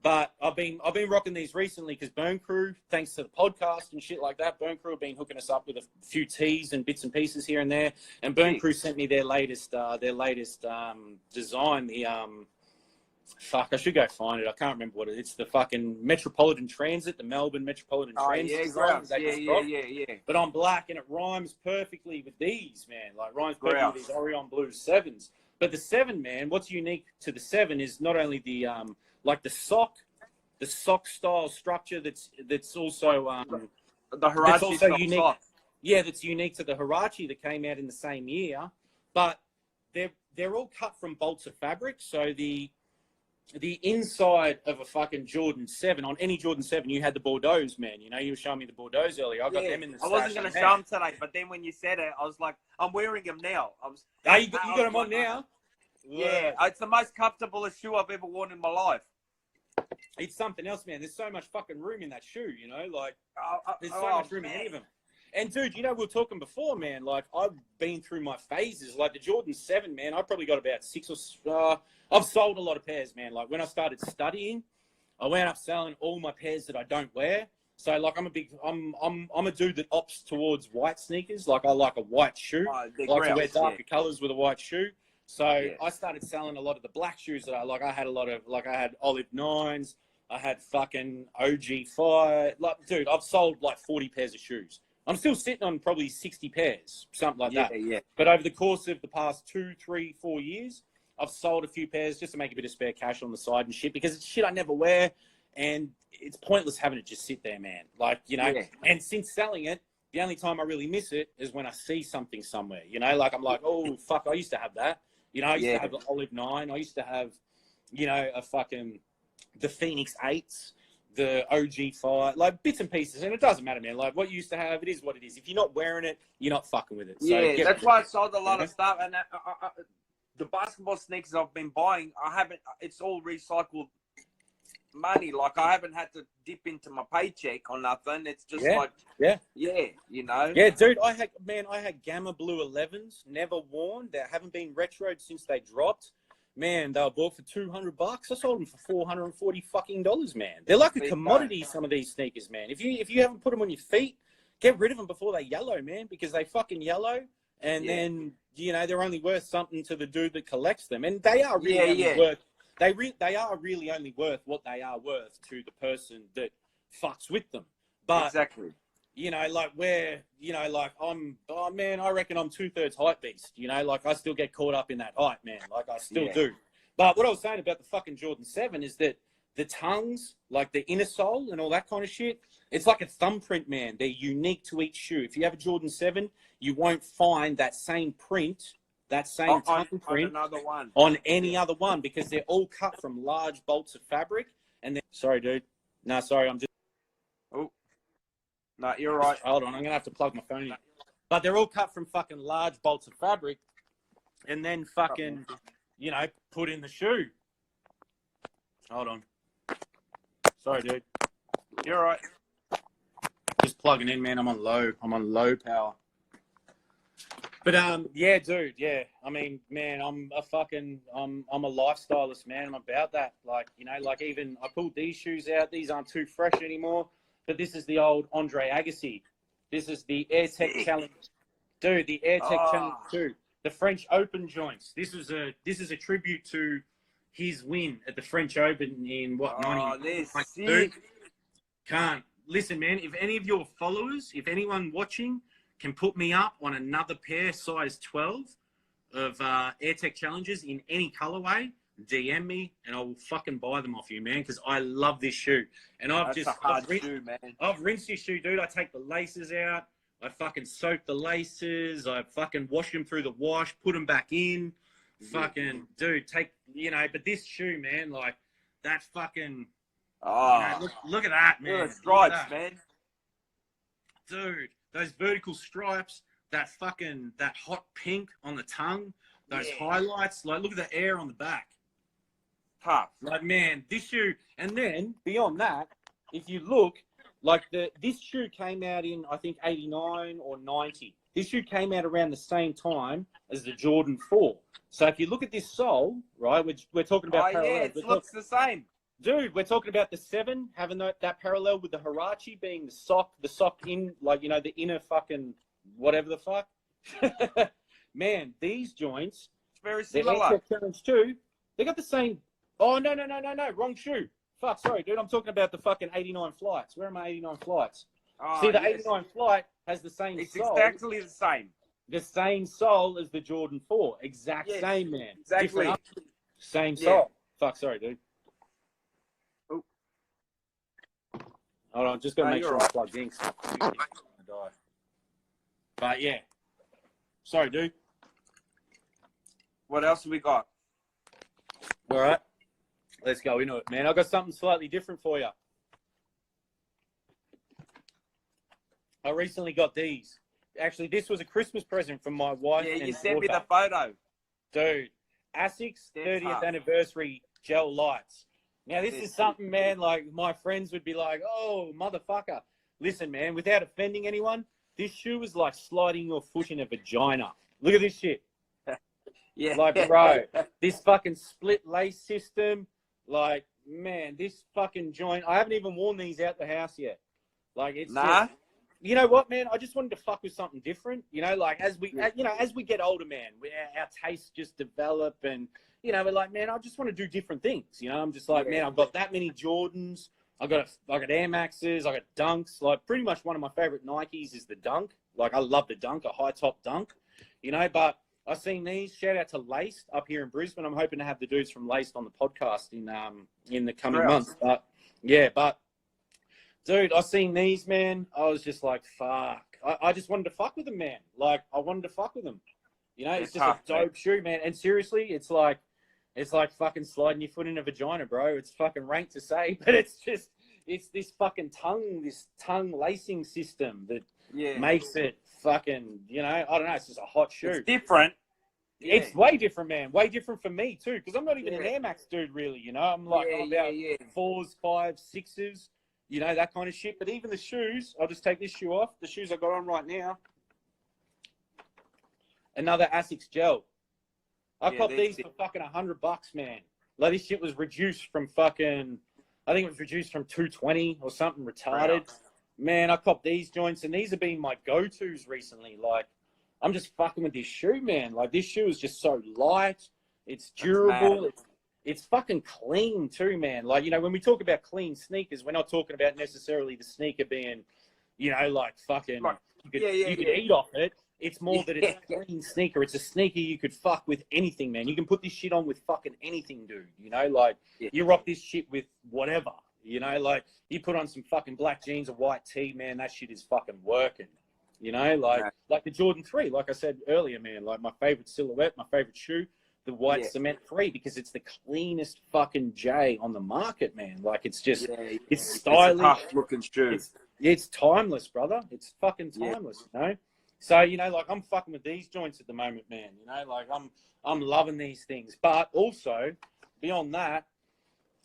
But I've been rocking these recently because Burn Crew, thanks to the podcast and shit like that, Burn Crew have been hooking us up with a few tees and bits and pieces here and there. And Burn Crew sent me their latest design. The I should go find it. I can't remember what it is. It's the fucking Metropolitan Transit, the Melbourne Metropolitan Transit design. Yeah. But on black, and it rhymes perfectly with these, man. Like, rhymes perfectly with these Orion Blue 7s. But the 7, man, what's unique to the 7 is not only the like the sock style structure that's also the Huarache unique. Sock. Yeah, that's unique to the Huarache that came out in the same year. But they're all cut from bolts of fabric, so the inside of a fucking Jordan 7, on any Jordan 7, you had the Bordeaux's, man. You know, you were showing me the Bordeaux's earlier. I got them in the stash. I wasn't going to show them today, but then when you said it, I was like, I'm wearing them now. You got them on now? Yeah, it's the most comfortable shoe I've ever worn in my life. It's something else, man. There's so much fucking room in that shoe, you know? Like, there's so much room in any of them. And, dude, you know, we were talking before, man. Like, I've been through my phases. Like, the Jordan 7, man, I probably got about 6 or... I've sold a lot of pairs, man. Like, when I started studying, I wound up selling all my pairs that I don't wear. So, like, I'm a dude that opts towards white sneakers. Like, I like a white shoe. I like to wear darker colors with a white shoe. So, I started selling a lot of the black shoes that I like. I had a lot of, like, I had Olive 9s. I had fucking OG Fire. Like, dude, I've sold, like, 40 pairs of shoes. I'm still sitting on probably 60 pairs, something like that. Yeah. But over the course of the past 2, 3, 4 years, I've sold a few pairs just to make a bit of spare cash on the side and shit, because it's shit I never wear, and it's pointless having it just sit there, man. Like, you know, and since selling it, the only time I really miss it is when I see something somewhere, you know, like I'm like, oh, fuck, I used to have that. You know, I used to have the Olive 9. I used to have, you know, the Phoenix 8s, the OG Fire, like bits and pieces. And it doesn't matter, man. Like, what you used to have, it is what it is. If you're not wearing it, you're not fucking with it. So that's why I sold a lot of stuff. And the basketball sneakers I've been buying, it's all recycled money. Like, I haven't had to dip into my paycheck or nothing. It's just you know. Yeah, dude, I had Gamma Blue 11s, never worn. They haven't been retroed since they dropped. Man, they were bought for $200. I sold them for $440 fucking dollars, man. They're like a commodity, some of these sneakers, man. If you haven't put them on your feet, get rid of them before they yellow, man, because they fucking yellow. And then, you know, they're only worth something to the dude that collects them. And they are really worth, they are really only worth what they are worth to the person that fucks with them. But, you know, like I reckon I'm 2/3 hype beast. You know, like I still get caught up in that hype, man. Like I still do. But what I was saying about the fucking Jordan 7 is that the tongues, like the inner sole and all that kind of shit, it's like a thumbprint, man. They're unique to each shoe. If you have a Jordan 7, you won't find that same print, that same thumbprint on any other one, because they're all cut from large bolts of fabric. And then, sorry, dude. No, sorry, I'm just... Oh. No, you're right. Hold on, I'm going to have to plug my phone in. But they're all cut from fucking large bolts of fabric and then fucking, you know, put in the shoe. Hold on. Sorry, dude. You're right. Just plugging in, man. I'm on low power. But yeah, dude, yeah. I mean, man, I'm a lifestylist, man. I'm about that. Like, you know, like even I pulled these shoes out. These aren't too fresh anymore. But this is the old Andre Agassi. This is the AirTech Challenge. Dude, the AirTech Oh. Challenge 2, the French Open joints. This is a tribute to his win at the French Open in what, Oh, they're 92? sick. Can't. Listen, man, if any of your followers, if anyone watching can put me up on another pair, size 12, of AirTech Challenges in any colorway, DM me and I will fucking buy them off you, man, because I love this shoe. And That's a hard shoe, man. I've rinsed this shoe, dude. I take the laces out. I fucking soak the laces. I fucking wash them through the wash, put them back in. Fucking, dude, but this shoe, man, like, that fucking, Oh, look at that, man. look at the stripes, man. Dude, those vertical stripes, that hot pink on the tongue, those highlights, like, look at the air on the back. Tough. Like, man, this shoe, and then beyond that, if you look, like, this shoe came out in, I think, 89 or 90. This shoe came out around the same time as the Jordan 4. So if you look at this sole, right, which we're talking about parallels. It looks the same. Dude, we're talking about the 7 having that parallel with the Huarache being the sock in, like, the inner fucking whatever the fuck. Man, these joints, It's very the similar. AirTech Challenge 2, they got the same. Oh, no, wrong shoe. Fuck, sorry, dude. I'm talking about the fucking 89 flights. Where are my 89 flights? Oh, See, the yes. 89 flight has the same It's sole. exactly the same. The same sole as the Jordan 4. Exact Yes, same, man. exactly. Different, same Yeah. sole. Fuck, sorry, dude. Oh. Hold on, just got to make you're sure right. I'm plugged in. But, yeah. Sorry, dude. What else have we got? All right. Let's go into it, man. I've got something slightly different for you. I recently got these. Actually, this was a Christmas present from my wife. Yeah, and you sent me daughter. the photo. Dude, ASIC's That's 30th hard. anniversary gel lights. Now, this That's is something, man, like, my friends would be like, oh, motherfucker. Listen, man, without offending anyone, this shoe is like sliding your foot in a vagina. Look at this shit. Yeah. Like, bro, this fucking split lace system, like, man, this fucking joint, I haven't even worn these out the house yet. Like, it's Nah. just, you know what, man? I just wanted to fuck with something different. Like, as we get older, man, our tastes just develop, and we're like, man, I just want to do different things. I'm just like, man, I've got that many Jordans. I got Air Maxes. I got Dunks. Like, pretty much one of my favorite Nikes is the Dunk. Like, I love the Dunk, a high top Dunk. But I've seen these. Shout out to Laced up here in Brisbane. I'm hoping to have the dudes from Laced on the podcast in the coming months. But dude, I seen these, man. I was just like, fuck. I just wanted to fuck with them, man. Like, I wanted to fuck with them. It's just tough, a dope shoe, man. And seriously, it's like fucking sliding your foot in a vagina, bro. It's fucking rank to say, but it's this fucking tongue lacing system that makes it fucking, I don't know. It's just a hot shoe. It's different. Yeah. It's way different, man. Way different for me too, because I'm not even an Air Max dude, really. I'm like I'm about 4s, 5s, 6s, that kind of shit. But even the shoes, I'll just take this shoe off. The shoes I got on right now. Another ASICS gel. I copped these for fucking $100, man. Like, this shit was reduced from fucking, I think it was reduced from $220 or something retarded. Wow. Man, I copped these joints, and these have been my go-tos recently. Like, I'm just fucking with this shoe, man. Like, this shoe is just so light. It's durable. It's fucking clean too, man. Like, when we talk about clean sneakers, we're not talking about necessarily the sneaker being, like fucking, you could eat off it. It's more that it's a clean sneaker. It's a sneaker you could fuck with anything, man. You can put this shit on with fucking anything, dude. You rock this shit with whatever. Like, you put on some fucking black jeans, a white tee, man, that shit is fucking working. Like the Jordan 3, like I said earlier, man, like my favorite silhouette, my favorite shoe, the white cement 3, because it's the cleanest fucking J on the market, man. Like, it's just, it's stylish. It's a tough looking shoe. It's timeless, brother. It's fucking timeless, So, like, I'm fucking with these joints at the moment, man. Like, I'm loving these things. But also, beyond that,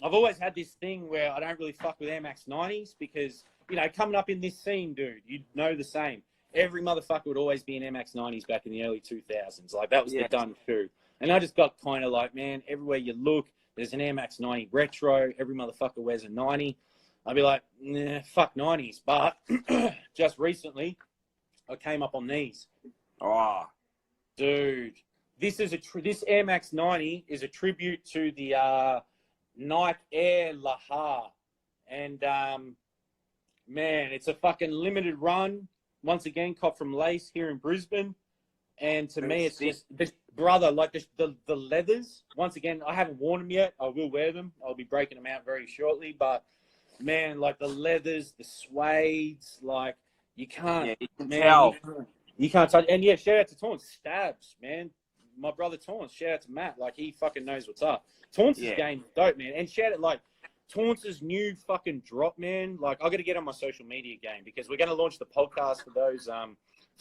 I've always had this thing where I don't really fuck with Air Max 90s because, coming up in this scene, dude, you'd know the same. Every motherfucker would always be in Air Max 90s back in the early 2000s. Like, that was the done shoe. And I just got kind of like, man, everywhere you look, there's an Air Max 90 retro. Every motherfucker wears a 90. I'd be like, nah, fuck 90s. But just recently, I came up on these. Oh, dude. This is this Air Max 90 is a tribute to the Nike Air Lahar, and man, it's a fucking limited run. Once again, caught from Lace here in Brisbane. And to me, it's just, this, brother, like the leathers. Once again, I haven't worn them yet. I will wear them. I'll be breaking them out very shortly. But, man, like the leathers, the suedes, like you can't, yeah, you can man, tell. You can't touch. And, yeah, shout out to Taunts. Stabs, man. My brother Taunts. Shout out to Matt. Like, he fucking knows what's up. Taunts' game is dope, man. And shout out, like, Taunts' new fucking drop, man. Like, I got to get on my social media game because we're going to launch the podcast for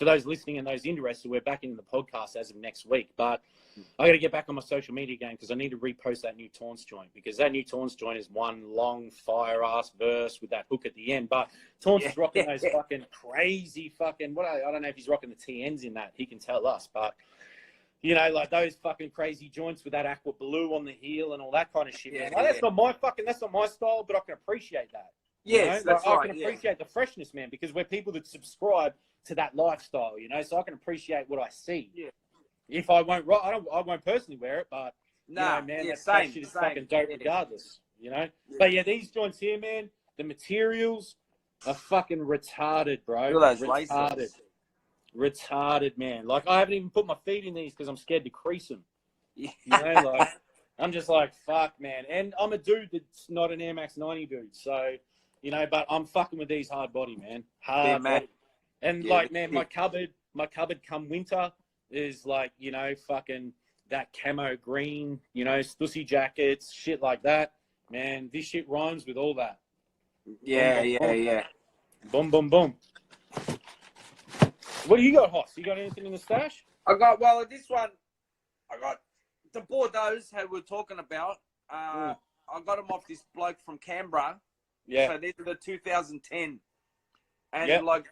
those listening and those interested. We're back in the podcast as of next week. But I got to get back on my social media game because I need to repost that new Taunts joint because that new Taunts joint is one long fire-ass verse with that hook at the end. But Taunts is rocking those fucking crazy fucking, I don't know if he's rocking the TNs in that. He can tell us. But, you know, like those fucking crazy joints with that aqua blue on the heel and all that kind of shit, man. Like, that's not my style, but I can appreciate that. Yes, you know? that's like, right. I can appreciate the freshness, man, because we're people that subscribe to that lifestyle, you know, so I can appreciate what I see. Yeah. If I won't, I won't personally wear it, but you know, man, that shit is fucking dope regardless, you know. Yeah. But yeah, these joints here, man, the materials are fucking retarded, bro. Look at those retarded, laces. Retarded, man. Like I haven't even put my feet in these because I'm scared to crease them. Yeah. You know, like I'm just like fuck, man. And I'm a dude that's not an Air Max 90 dude, so you know, but I'm fucking with these hard body, man. Hard body. And like, man, my cupboard come winter is like, you know, fucking that camo green, you know, stussy jackets, shit like that. Man, this shit rhymes with all that. Yeah, boom, boom, yeah. Boom, boom, boom. What do you got, Hoss? You got anything in the stash? This one, I got the Bordeaux's who we're talking about. I got them off this bloke from Canberra. Yeah. So these are the 2010. And like,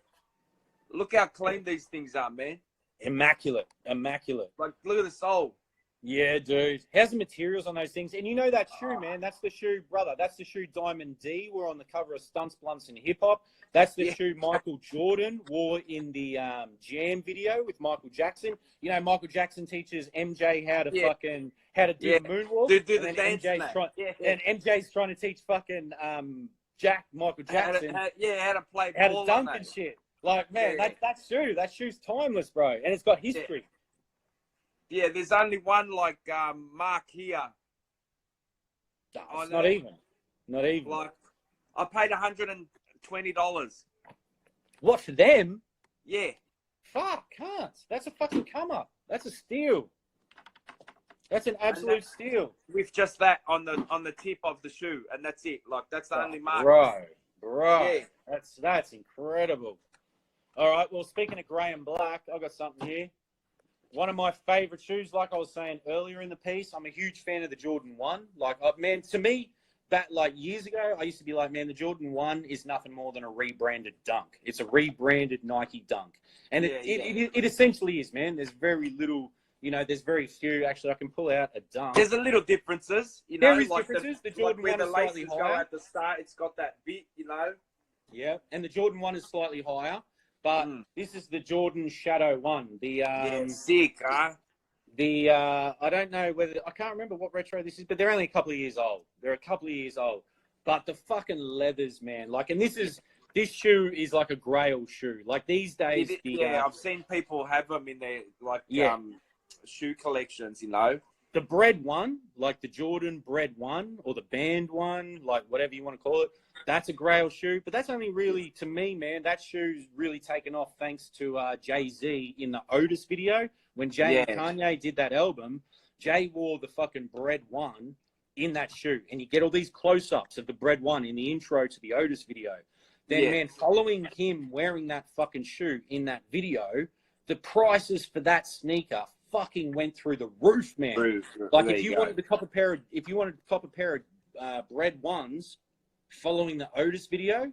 look how clean these things are, man. Immaculate. Like, look at the sole. Yeah, dude. How's the materials on those things? And you know that shoe, man. That's the shoe, brother. That's the shoe Diamond D wore on the cover of Stunts, Blunts, and Hip Hop. That's the shoe Michael Jordan wore in the Jam video with Michael Jackson. You know, Michael Jackson teaches MJ how to do the moonwalk. Do the dance, and MJ's trying to teach fucking Michael Jackson how to play how ball to dunk and shit. Like, man, that shoe's timeless, bro. And it's got history. Yeah, there's only one like mark here. No, not even. Like, I paid $120. What, for them? Yeah. Fuck, can't. That's a fucking come up. That's a steal. That's an absolute steal. With just that on the tip of the shoe, and that's it. Like, that's the only mark. Bro. Yeah. That's incredible. All right, well, speaking of grey and black, I've got something here. One of my favourite shoes, like I was saying earlier in the piece, I'm a huge fan of the Jordan 1. Like, man, to me, that, like, years ago, I used to be like, man, the Jordan 1 is nothing more than a rebranded Dunk. It's a rebranded Nike Dunk. And it essentially is, man. There's very little, you know, there's very few. Actually, I can pull out a Dunk. There's a little differences, you know. There is differences. The Jordan 1 is slightly higher. Go at the start, it's got that bit, you know. Yeah, and the Jordan 1 is slightly higher. But this is the Jordan Shadow 1. Sick, huh? I don't know whether, I can't remember what retro this is, but they're only a couple of years old. But the fucking leathers, man. Like, and this shoe is like a grail shoe. Like these days. I've seen people have them in their, like, shoe collections, you know. The bread one, like the Jordan bread one or the band one, like whatever you want to call it, that's a grail shoe. But that's only really, to me, man, that shoe's really taken off thanks to Jay-Z in the Otis video. When Jay and Kanye did that album, Jay wore the fucking bread one in that shoe. And you get all these close-ups of the bread one in the intro to the Otis video. Then, man, following him wearing that fucking shoe in that video, the prices for that sneaker fucking went through the roof, man. Like if you wanted to cop a pair of bread ones following the Otis video,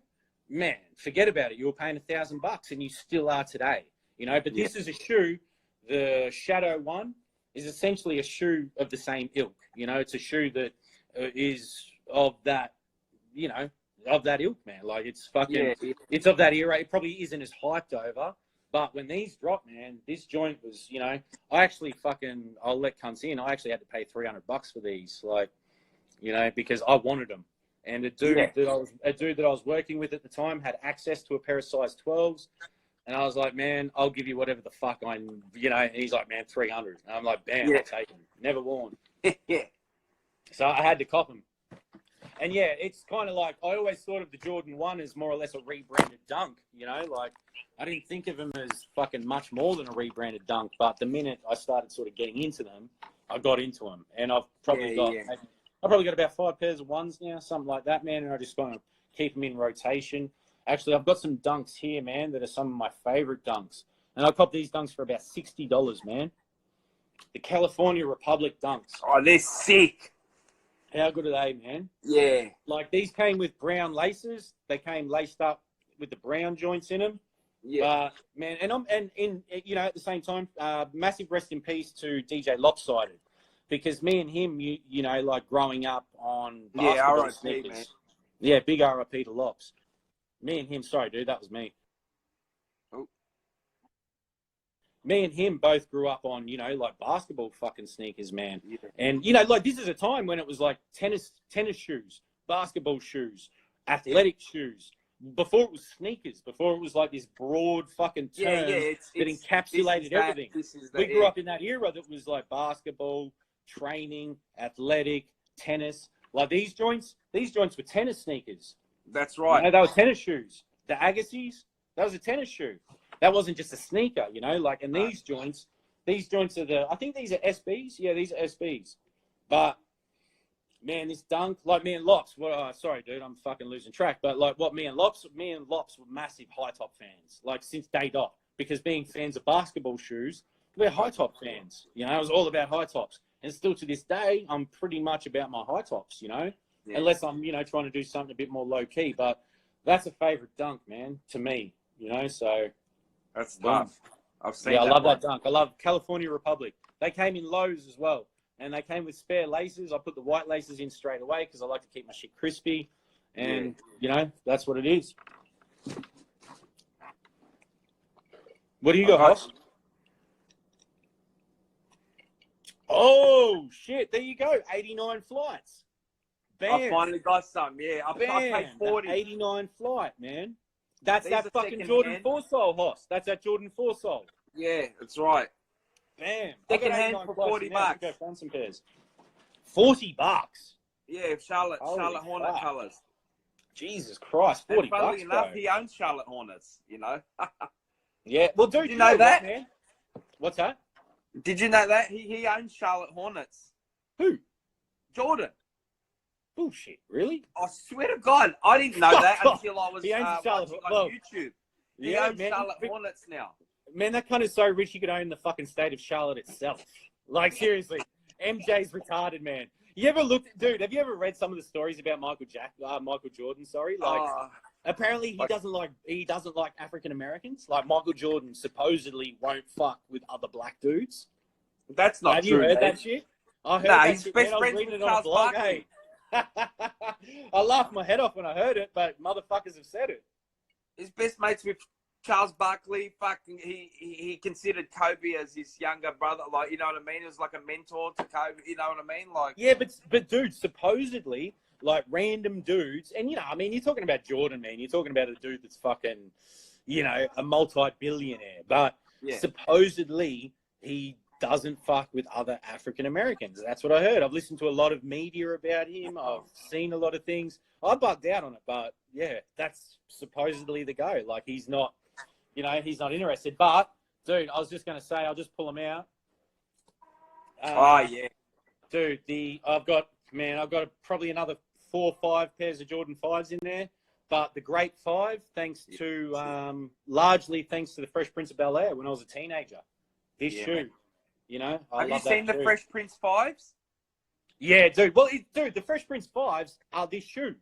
man, forget about it. You were paying $1,000 and you still are today, you know. But this is a shoe. The Shadow 1 is essentially a shoe of the same ilk. You know, it's a shoe that is of that, you know, of that ilk, man. Like it's fucking, it's of that era. It probably isn't as hyped over, But when these dropped, man, this joint was, you know, I actually I'll let cunts in. I actually had to pay $300 for these, like, you know, because I wanted them. And a dude that I was working with at the time had access to a pair of size 12s. And I was like, man, I'll give you whatever the fuck you know, and he's like, man, 300. And I'm like, bam, I'll take them. Never worn. Yeah. So I had to cop them. And yeah, it's kind of like, I always thought of the Jordan 1 as more or less a rebranded Dunk, you know, like I didn't think of them as fucking much more than a rebranded Dunk. But the minute I started sort of getting into them, I got into them. And I've probably got about 5 pairs of ones now, something like that, man. And I just want to keep them in rotation. Actually, I've got some Dunks here, man, that are some of my favorite Dunks. And I copped these Dunks for about $60, man. The California Republic Dunks. Oh, they're sick. How good are they, man? Yeah. Like, these came with brown laces. They came laced up with the brown joints in them. Yeah. Man, and you know, at the same time, massive rest in peace to DJ Lopsided. Because me and him, you know, like growing up on basketball sneakers. Man. Yeah, big RIP to Lops. Me and him, sorry, dude, that was me. Oh. Me and him both grew up on, you know, like basketball fucking sneakers, man. Yeah. And, you know, like this is a time when it was like tennis shoes, basketball shoes, athletic shoes. Before it was sneakers, before it was like this broad fucking term that encapsulated everything. We grew up in that era that was like basketball, training, athletic, tennis. Like these joints were tennis sneakers. That's right. You know, they were tennis shoes. The Agassiz, that was a tennis shoe. That wasn't just a sneaker, you know. Like, and these joints are I think these are SBs. Yeah, these are SBs. But man, this Dunk, like me and Lops. Sorry, dude, I'm fucking losing track. But like, me and Lops were massive high top fans. Like since day dot, because being fans of basketball shoes, we're high top fans. You know, it was all about high tops. And still to this day, I'm pretty much about my high tops, you know, unless I'm, you know, trying to do something a bit more low key. But that's a favorite Dunk, man, to me, you know. So that's tough. I've seen. Yeah, I love that Dunk. I love California Republic. They came in lows as well, and they came with spare laces. I put the white laces in straight away because I like to keep my shit crispy, and you know that's what it is. What do you got, Hoss? Oh, shit. There you go. 89 flights. Bam. I finally got some, yeah. I paid 40. 89 flight, man. That's that fucking Jordan 4 sole, Hoss. That's that Jordan 4 sole. Yeah, that's right. Bam. Second hand for $40. Go find some pairs. $40? Yeah, Charlotte Hornet colours. Jesus Christ, $40. Funnily enough, he owns Charlotte Hornets, you know. Yeah. Well, dude, did you know that? Man? What's that? Did you know that? He owns Charlotte Hornets. Who? Jordan. Bullshit. Really? I swear to God, I didn't know that until I was watching on YouTube. He owns Charlotte Hornets now. Man, that kind of so rich he could own the fucking state of Charlotte itself. Like, seriously. MJ's retarded, man. You ever looked, dude, have you ever read some of the stories about Michael Jordan, sorry? Like, apparently he doesn't like African Americans. Like, Michael Jordan supposedly won't fuck with other black dudes. That's not true. Have you heard that shit? I heard that shit, man. I was reading it on a blog. Hey. I laughed my head off when I heard it, but motherfuckers have said it. His best mates with Charles Barkley. Fucking, he considered Kobe as his younger brother. Like, you know what I mean? It was like a mentor to Kobe. You know what I mean? Like, yeah, but dude, supposedly, like random dudes, and you know, I mean, you're talking about Jordan, man. You're talking about a dude that's fucking, you know, a multi-billionaire. But supposedly he doesn't fuck with other African Americans. That's what I heard. I've listened to a lot of media about him. I've seen a lot of things. I bugged out on it, but yeah, that's supposedly the go. Like, he's not, you know, he's not interested. But dude, I was just going to say, I'll just pull them out. Dude, I've got probably another 4 or 5 pairs of Jordan 5s in there. But the Great 5, largely thanks to the Fresh Prince of Bel-Air when I was a teenager. This shoe. You know, have you seen the Fresh Prince 5s? Yeah, dude. Well, dude, the Fresh Prince 5s are this shoe.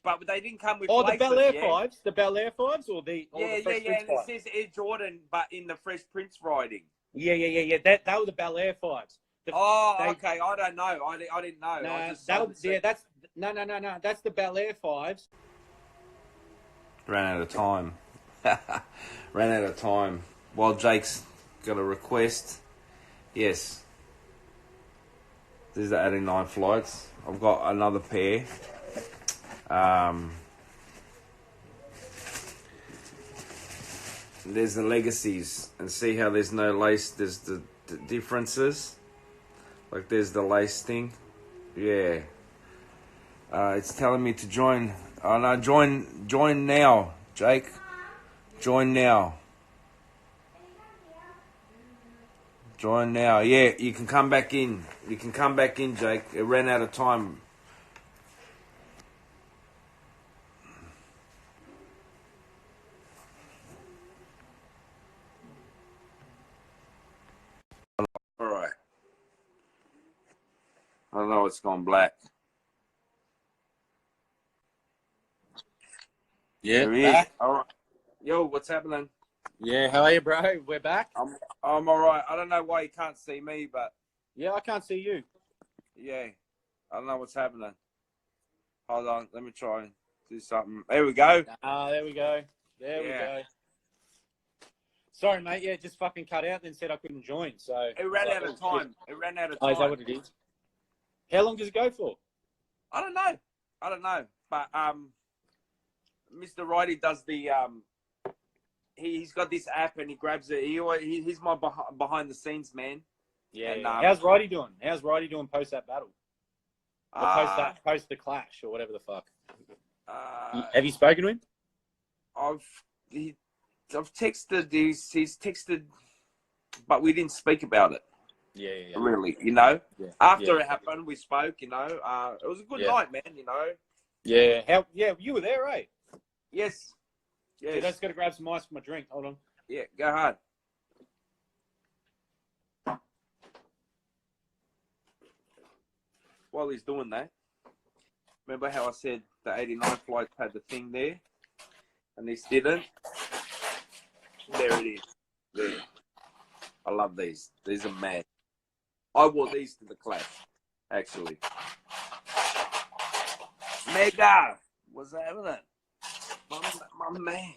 But they didn't come with. Oh, the Bel-Air 5s, the Bel-Air 5s, or the Fresh Prince 5s? And it says Air Jordan, but in the Fresh Prince writing. Yeah. That were the Bel-Air 5s. Okay. I don't know. I didn't know. No. That's the Bel-Air 5s. Ran out of time. while Jake's got a request. Yes. There's the 89 flights. I've got another pair. There's the legacies, and see how there's no lace. There's the differences. Like there's the lace thing. Yeah. It's telling me to join. Oh no, join now, Jake. Join now. Join now. Yeah, you can come back in. You can come back in, Jake. It ran out of time. Alright. I don't know, it's gone black. Yeah, There he is. Alright. Yo, what's happening? Yeah, how are you, bro? We're back. I'm alright. I don't know why you can't see me, but Yeah, I can't see you. yeah. I don't know what's happening. Hold on, let me try and do something. There we go. There we go. There we go. Sorry, mate. Yeah, just fucking cut out, then said I couldn't join. So It ran out of time. It ran out of time. Oh, is that what it is? How long does it go for? I don't know. But Mr. Righty does the he's got this app and he grabs it. He's my behind the scenes man. Yeah. And, How's Righty doing? How's Righty doing post that battle? Or post the clash or whatever the fuck. Have you spoken to him? I've texted. He's texted, but we didn't speak about it. Yeah. Really, you know. Yeah. After it happened, we spoke. You know, it was a good night, man. You know. Yeah. Yeah, you were there, right? Yes. Yeah, I just got to grab some ice for my drink. Hold on. Yeah, go hard. While he's doing that, remember how I said the 89 flights had the thing there, and this didn't? There it is. There. I love these. These are mad. I wore these to the clash, actually. Mega! What's happening? My man.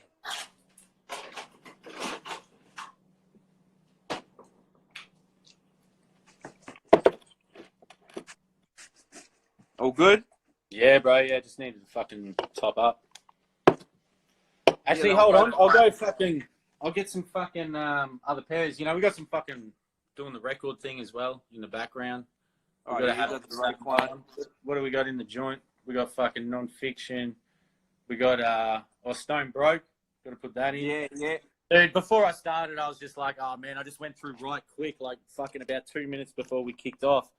All good? Yeah, bro. Yeah, just needed to fucking top up. Actually, You know, hold on. I'll get some fucking other pairs. You know, we got some fucking doing the record thing as well in the background. Oh, We yeah, got that's the right one. What do we got in the joint? We got fucking non-fiction. We got Stone Broke. Got to put that in. Yeah. Dude, before I started, I was just like, oh man, I just went through right quick, like fucking about 2 minutes before we kicked off.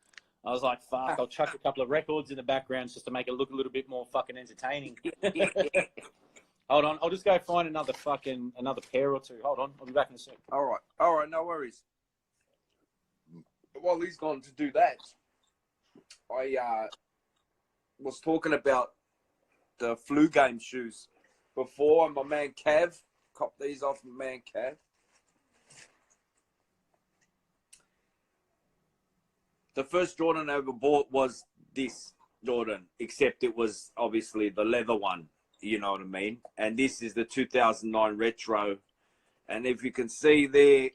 I was like, fuck, I'll chuck a couple of records in the background just to make it look a little bit more fucking entertaining. Hold on, I'll just go find another pair or two. Hold on, I'll be back in a sec. All right, no worries. While he's gone to do that, I was talking about the flu game shoes before, and my man Cav copped these off my man Cav. The first Jordan I ever bought was this Jordan, except it was obviously the leather one, you know what I mean? And this is the 2009 retro. And if you can see there,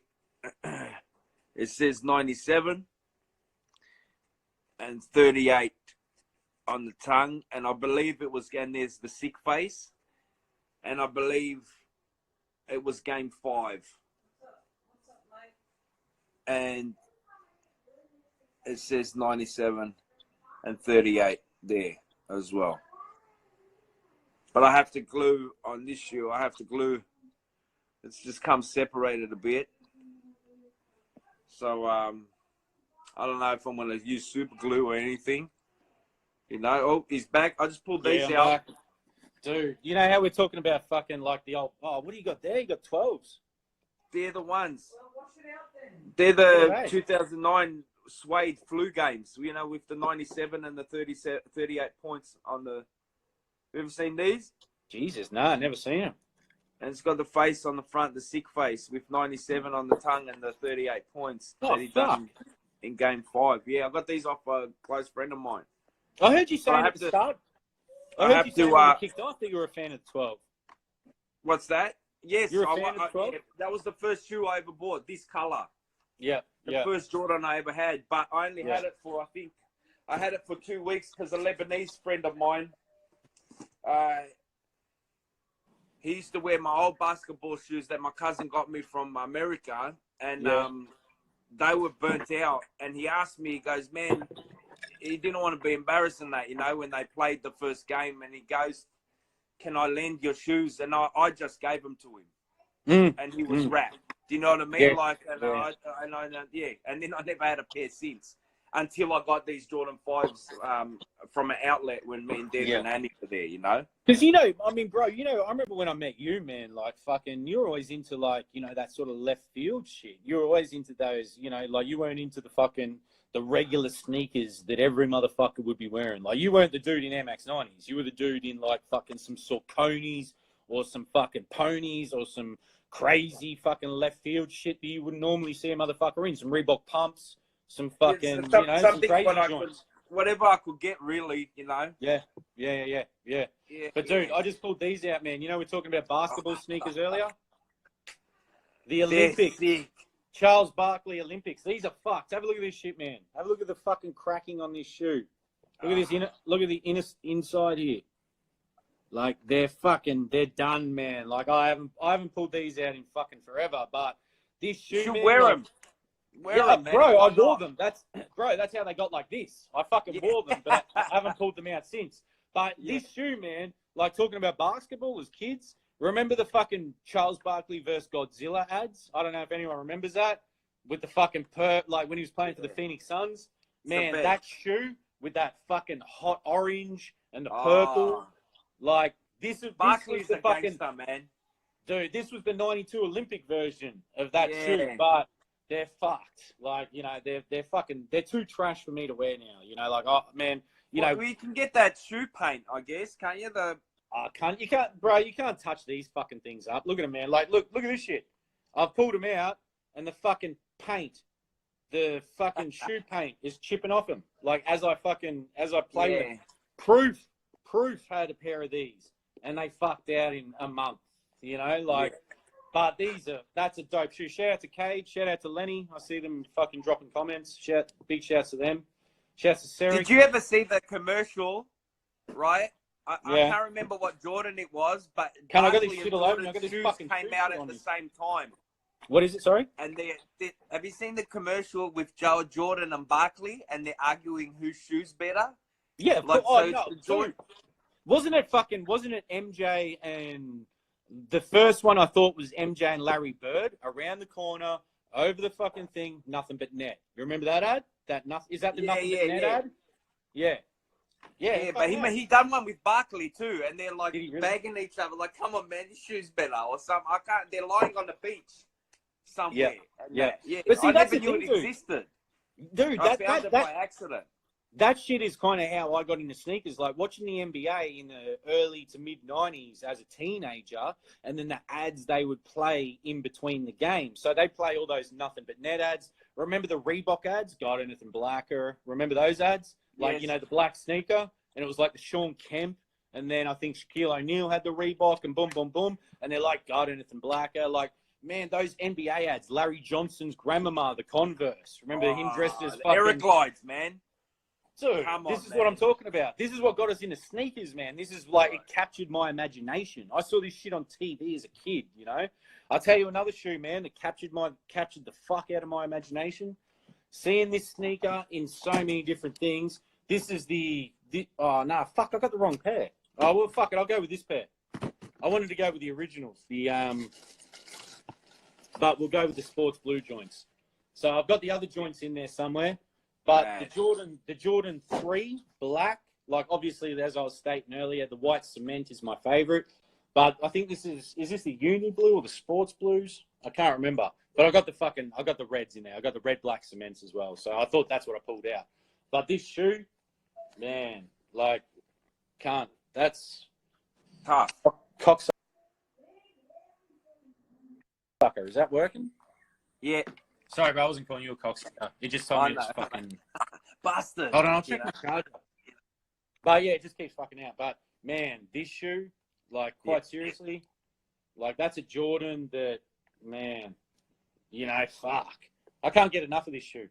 it says 97 and 38 on the tongue. And I believe it was, and there's the sick face. And I believe it was game 5. What's up, Mike? And it says 97 and 38 there as well. But I have to glue on this shoe. I have to glue. It's just come separated a bit. So I don't know if I'm going to use super glue or anything. You know, oh, he's back. I just pulled these out. Back. Dude, you know how we're talking about fucking like the old, what do you got there? You got 12s. They're the ones. Well, wash it out then. They're the Right. 2009 suede flu games, you know, with the 97 and the 38 points on the... You ever seen these? Jesus, no, never seen them. And it's got the face on the front, the sick face, with 97 on the tongue and the 38 points that he done in game 5. Yeah, I got these off a close friend of mine. I heard you saying at the start. I heard you saying when you kicked off that you were a fan of 12. What's that? Yes, You're a fan of the 12? yeah, that was the first shoe I ever bought. This color, Yeah, the first Jordan I ever had. But I only had it for, I think, I had it for 2 weeks because a Lebanese friend of mine, he used to wear my old basketball shoes that my cousin got me from America, and they were burnt out. And he asked me, he goes, man, he didn't want to be embarrassing that, you know, when they played the first game, and he goes, can I lend your shoes? And I just gave them to him, and he was wrapped. Do you know what I mean? Yeah. Like, and and then I never had a pair since until I got these Jordan 5s from an outlet when me and Deb and Annie were there, you know? Because, you know, I mean, bro, you know, I remember when I met you, man, like, fucking, you're always into, like, you know, that sort of left field shit. You're always into those, you know, like, you weren't into the regular sneakers that every motherfucker would be wearing. Like, you weren't the dude in Air Max 90s. You were the dude in, like, fucking some Sauconys or some fucking ponies or some crazy fucking left field shit that you wouldn't normally see a motherfucker in. Some Reebok pumps, some fucking, you know, some crazy joints. Whatever I could get, really, you know? Yeah. But, dude, I just pulled these out, man. You know, we're talking about basketball sneakers earlier? The Olympics. Charles Barkley Olympics. These are fucked. Have a look at this shit, man. Have a look at the fucking cracking on this shoe. Look at this. Look at the inside here. Like, they're done, man. Like, I haven't pulled these out in fucking forever, but this shoe, you should man, wear like, them. Wear them, man. Bro, I wore them. That's how they got like this. I fucking wore them, but I haven't pulled them out since. But this shoe, man, like talking about basketball as kids, remember the fucking Charles Barkley versus Godzilla ads? I don't know if anyone remembers that. With the fucking like when he was playing for the Phoenix Suns. Man, that shoe with that fucking hot orange and the purple. Like, this was the fucking gangster, man. Dude, this was the 92 Olympic version of that shoe, but they're fucked. Like, you know, they're too trash for me to wear now. You know, like, oh man, you know, you can get that shoe paint, I guess, can't you? you can't touch these fucking things up. Look at them, man. Like, look at this shit. I've pulled them out, and the fucking paint, the fucking shoe paint is chipping off them. Like, as I play with them. Proof had a pair of these, and they fucked out in a month. You know, like. But that's a dope shoe. Shout out to Cade. Shout out to Lenny. I see them fucking dropping comments. Big shouts to them. Shouts to Sarah. Did you ever see the commercial, right? I can't remember what Jordan it was, but can I get this shit alone? I got this shoes fucking came out at the same time. What is it, sorry? And have you seen the commercial with Jordan and Barkley, and they're arguing whose shoe's better? Yeah, like, Jordan. Wasn't it MJ and... The first one I thought was MJ and Larry Bird around the corner, over the fucking thing, nothing but net. You remember that ad? Is that the nothing but net ad? Yeah, but he done one with Barkley too, and they're like bagging each other, like, "Come on, man, your shoe's better," or something. I can't. They're lying on the beach somewhere. Yeah. But see, I that's never knew thing, it existed. Dude, I found it by accident. That shit is kind of how I got into sneakers. Like watching the NBA in the early to mid 90s as a teenager, and then the ads they would play in between the games. So they play all those nothing but net ads. Remember the Reebok ads? God, anything blacker. Remember those ads? Like, you know, the black sneaker, and it was like the Sean Kemp, and then I think Shaquille O'Neal had the Reebok, and boom, boom, boom, and they're like, God, anything blacker. Like, man, those NBA ads, Larry Johnson's grandmama, the Converse. Remember him dressed as fucking... Eric Glides, man. Dude, this is what I'm talking about. This is what got us into sneakers, man. This is like, it captured my imagination. I saw this shit on TV as a kid, you know? I'll tell you another shoe, man, that captured the fuck out of my imagination. Seeing this sneaker in so many different things. This is I got the wrong pair. Oh, well, fuck it, I'll go with this pair. I wanted to go with the originals, but we'll go with the sports blue joints. So I've got the other joints in there somewhere. But the Jordan 3 black, like obviously as I was stating earlier, the white cement is my favorite. But I think is this the uni blue or the sports blues? I can't remember. But I got the reds in there. I got the red black cements as well. So I thought that's what I pulled out. But this shoe, man, like that's tough. Cocksucker. Is that working? Yeah. Sorry, bro, I wasn't calling you a cocksucker. It just told me it's fucking... Bastard. Hold on, I'll check my charger. But yeah, it just keeps fucking out. But man, this shoe, like quite seriously, Like, that's a Jordan that, man, you know, fuck. I can't get enough of this shoe.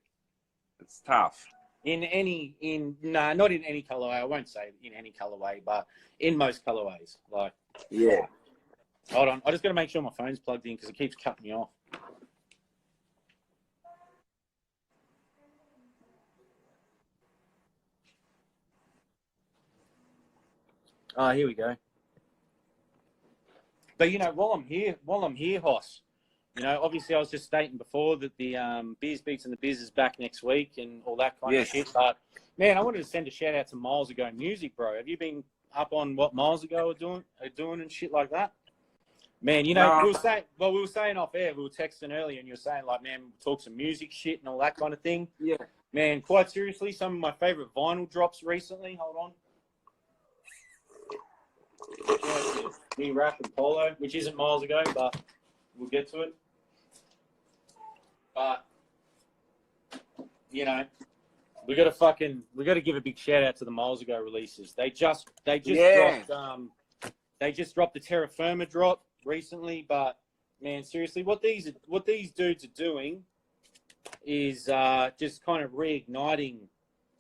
It's tough. Not in any colorway. I won't say in any colorway, but in most colorways. Like, Yeah. hold on. I just got to make sure my phone's plugged in because it keeps cutting me off. Oh, here we go. But, you know, while I'm here, Hoss, you know, obviously I was just stating before that the Beers Beats and the Biz is back next week and all that kind of shit. But, man, I wanted to send a shout out to Miles Ago Music, bro. Have you been up on what Miles Ago are doing and shit like that? Man, you know, we were saying off air, we were texting earlier, and you were saying, like, man, talk some music shit and all that kind of thing. Yeah. Man, quite seriously, some of my favorite vinyl drops recently. Hold on. New Rap and Polo, which isn't Miles Ago, but we'll get to it. But, you know, we got to give a big shout out to the Miles Ago releases. They just dropped the Terra Firma drop recently, but man, seriously, what these dudes are doing is just kind of reigniting,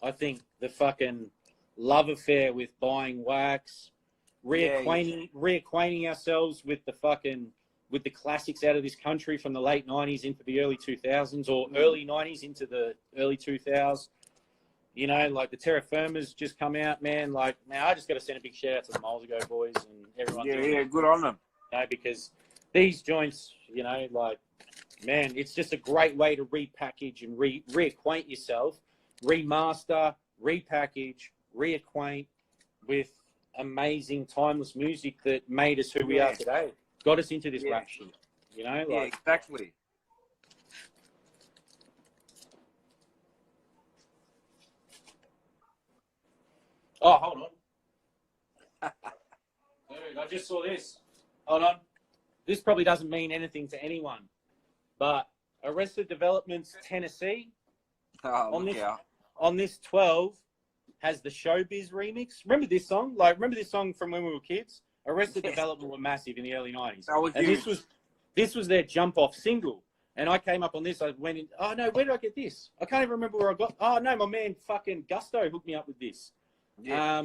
I think, the fucking love affair with buying wax, reacquainting ourselves with the classics out of this country from the late 90s into the early 2000s, or early 90s into the early 2000s. You know, like the Terra Firma's just come out, man. Like, man, I just got to send a big shout out to the Miles Ago boys and everyone. Yeah, good on them. You know, because these joints, you know, like, man, it's just a great way to repackage and reacquaint yourself, remaster, repackage, reacquaint with amazing, timeless music that made us who we are today. Got us into this rap shit, you know? Like, yeah, exactly. Oh, hold on. Dude, I just saw this. Hold on. This probably doesn't mean anything to anyone, but Arrested Development's Tennessee on this 12 has the Showbiz remix. Remember this song? Like, remember this song from when we were kids? Arrested Development were massive in the early 90s. And this was their jump-off single. And I came up on this. I went in, oh, no, where did I get this? I can't even remember where I got. Oh, no, my man fucking Gusto hooked me up with this. Yeah.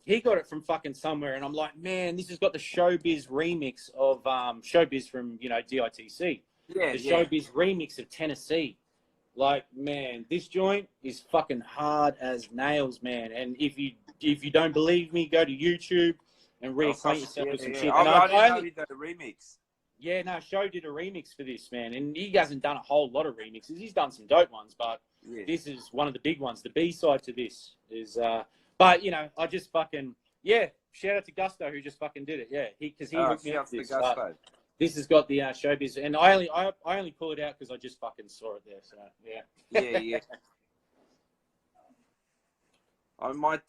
He got it from fucking somewhere. And I'm like, man, this has got the Showbiz remix of Showbiz from, you know, DITC. Yeah, the Showbiz remix of Tennessee. Like, man, this joint is fucking hard as nails, man. And if you don't believe me, go to YouTube and reacquaint yourself with some shit. And I didn't know he did a remix. Yeah, no, Show did a remix for this, man. And he hasn't done a whole lot of remixes. He's done some dope ones, but this is one of the big ones. The B-side to this is... but, you know, I just fucking... Yeah, shout out to Gusto who just fucking did it. Yeah, because he hooked me up with this. This has got the Showbiz, and I only pull it out because I just fucking saw it there. So yeah. Yeah. I might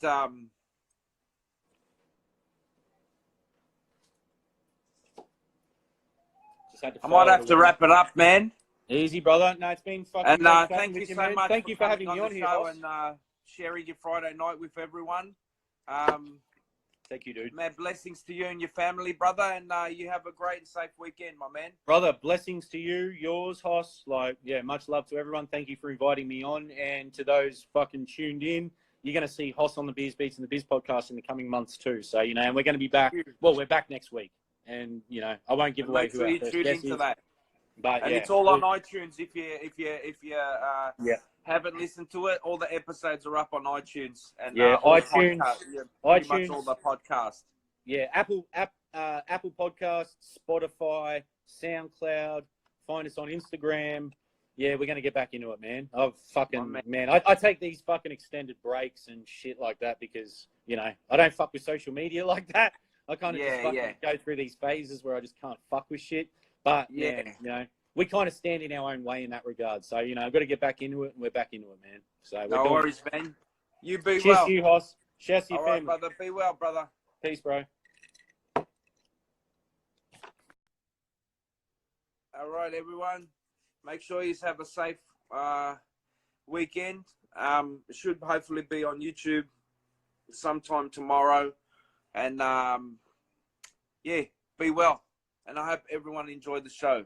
have to wrap it up, man. Easy, brother. No, it's been fucking. And thank you so much. Thank you for having me on here, and sharing your Friday night with everyone. Thank you, dude. Man, blessings to you and your family, brother, and you have a great and safe weekend, my man. Brother, blessings to you, yours, Hoss. Like, yeah, much love to everyone. Thank you for inviting me on, and to those fucking tuned in, you're going to see Hoss on the Beers Beats and the Biz podcast in the coming months too. So, you know, and we're going to be back. Well, we're back next week, and you know, I won't give away who our first guest is. But and it's all on iTunes. If you haven't listened to it, all the episodes are up on iTunes and iTunes, pretty much all the podcasts. Yeah, Apple Podcasts, Spotify, SoundCloud. Find us on Instagram. Yeah, we're gonna get back into it, man. I take these fucking extended breaks and shit like that because you know I don't fuck with social media like that. I kind of just fucking go through these phases where I just can't fuck with shit. But man, you know, we kind of stand in our own way in that regard. So, you know, I've got to get back into it, and we're back into it, man. So no worries, man. You be well. Cheers to you, Hoss. Cheers to your family. Brother. Be well, brother. Peace, bro. All right, everyone. Make sure you have a safe weekend. It should hopefully be on YouTube sometime tomorrow. And, be well. and I hope everyone enjoyed the show.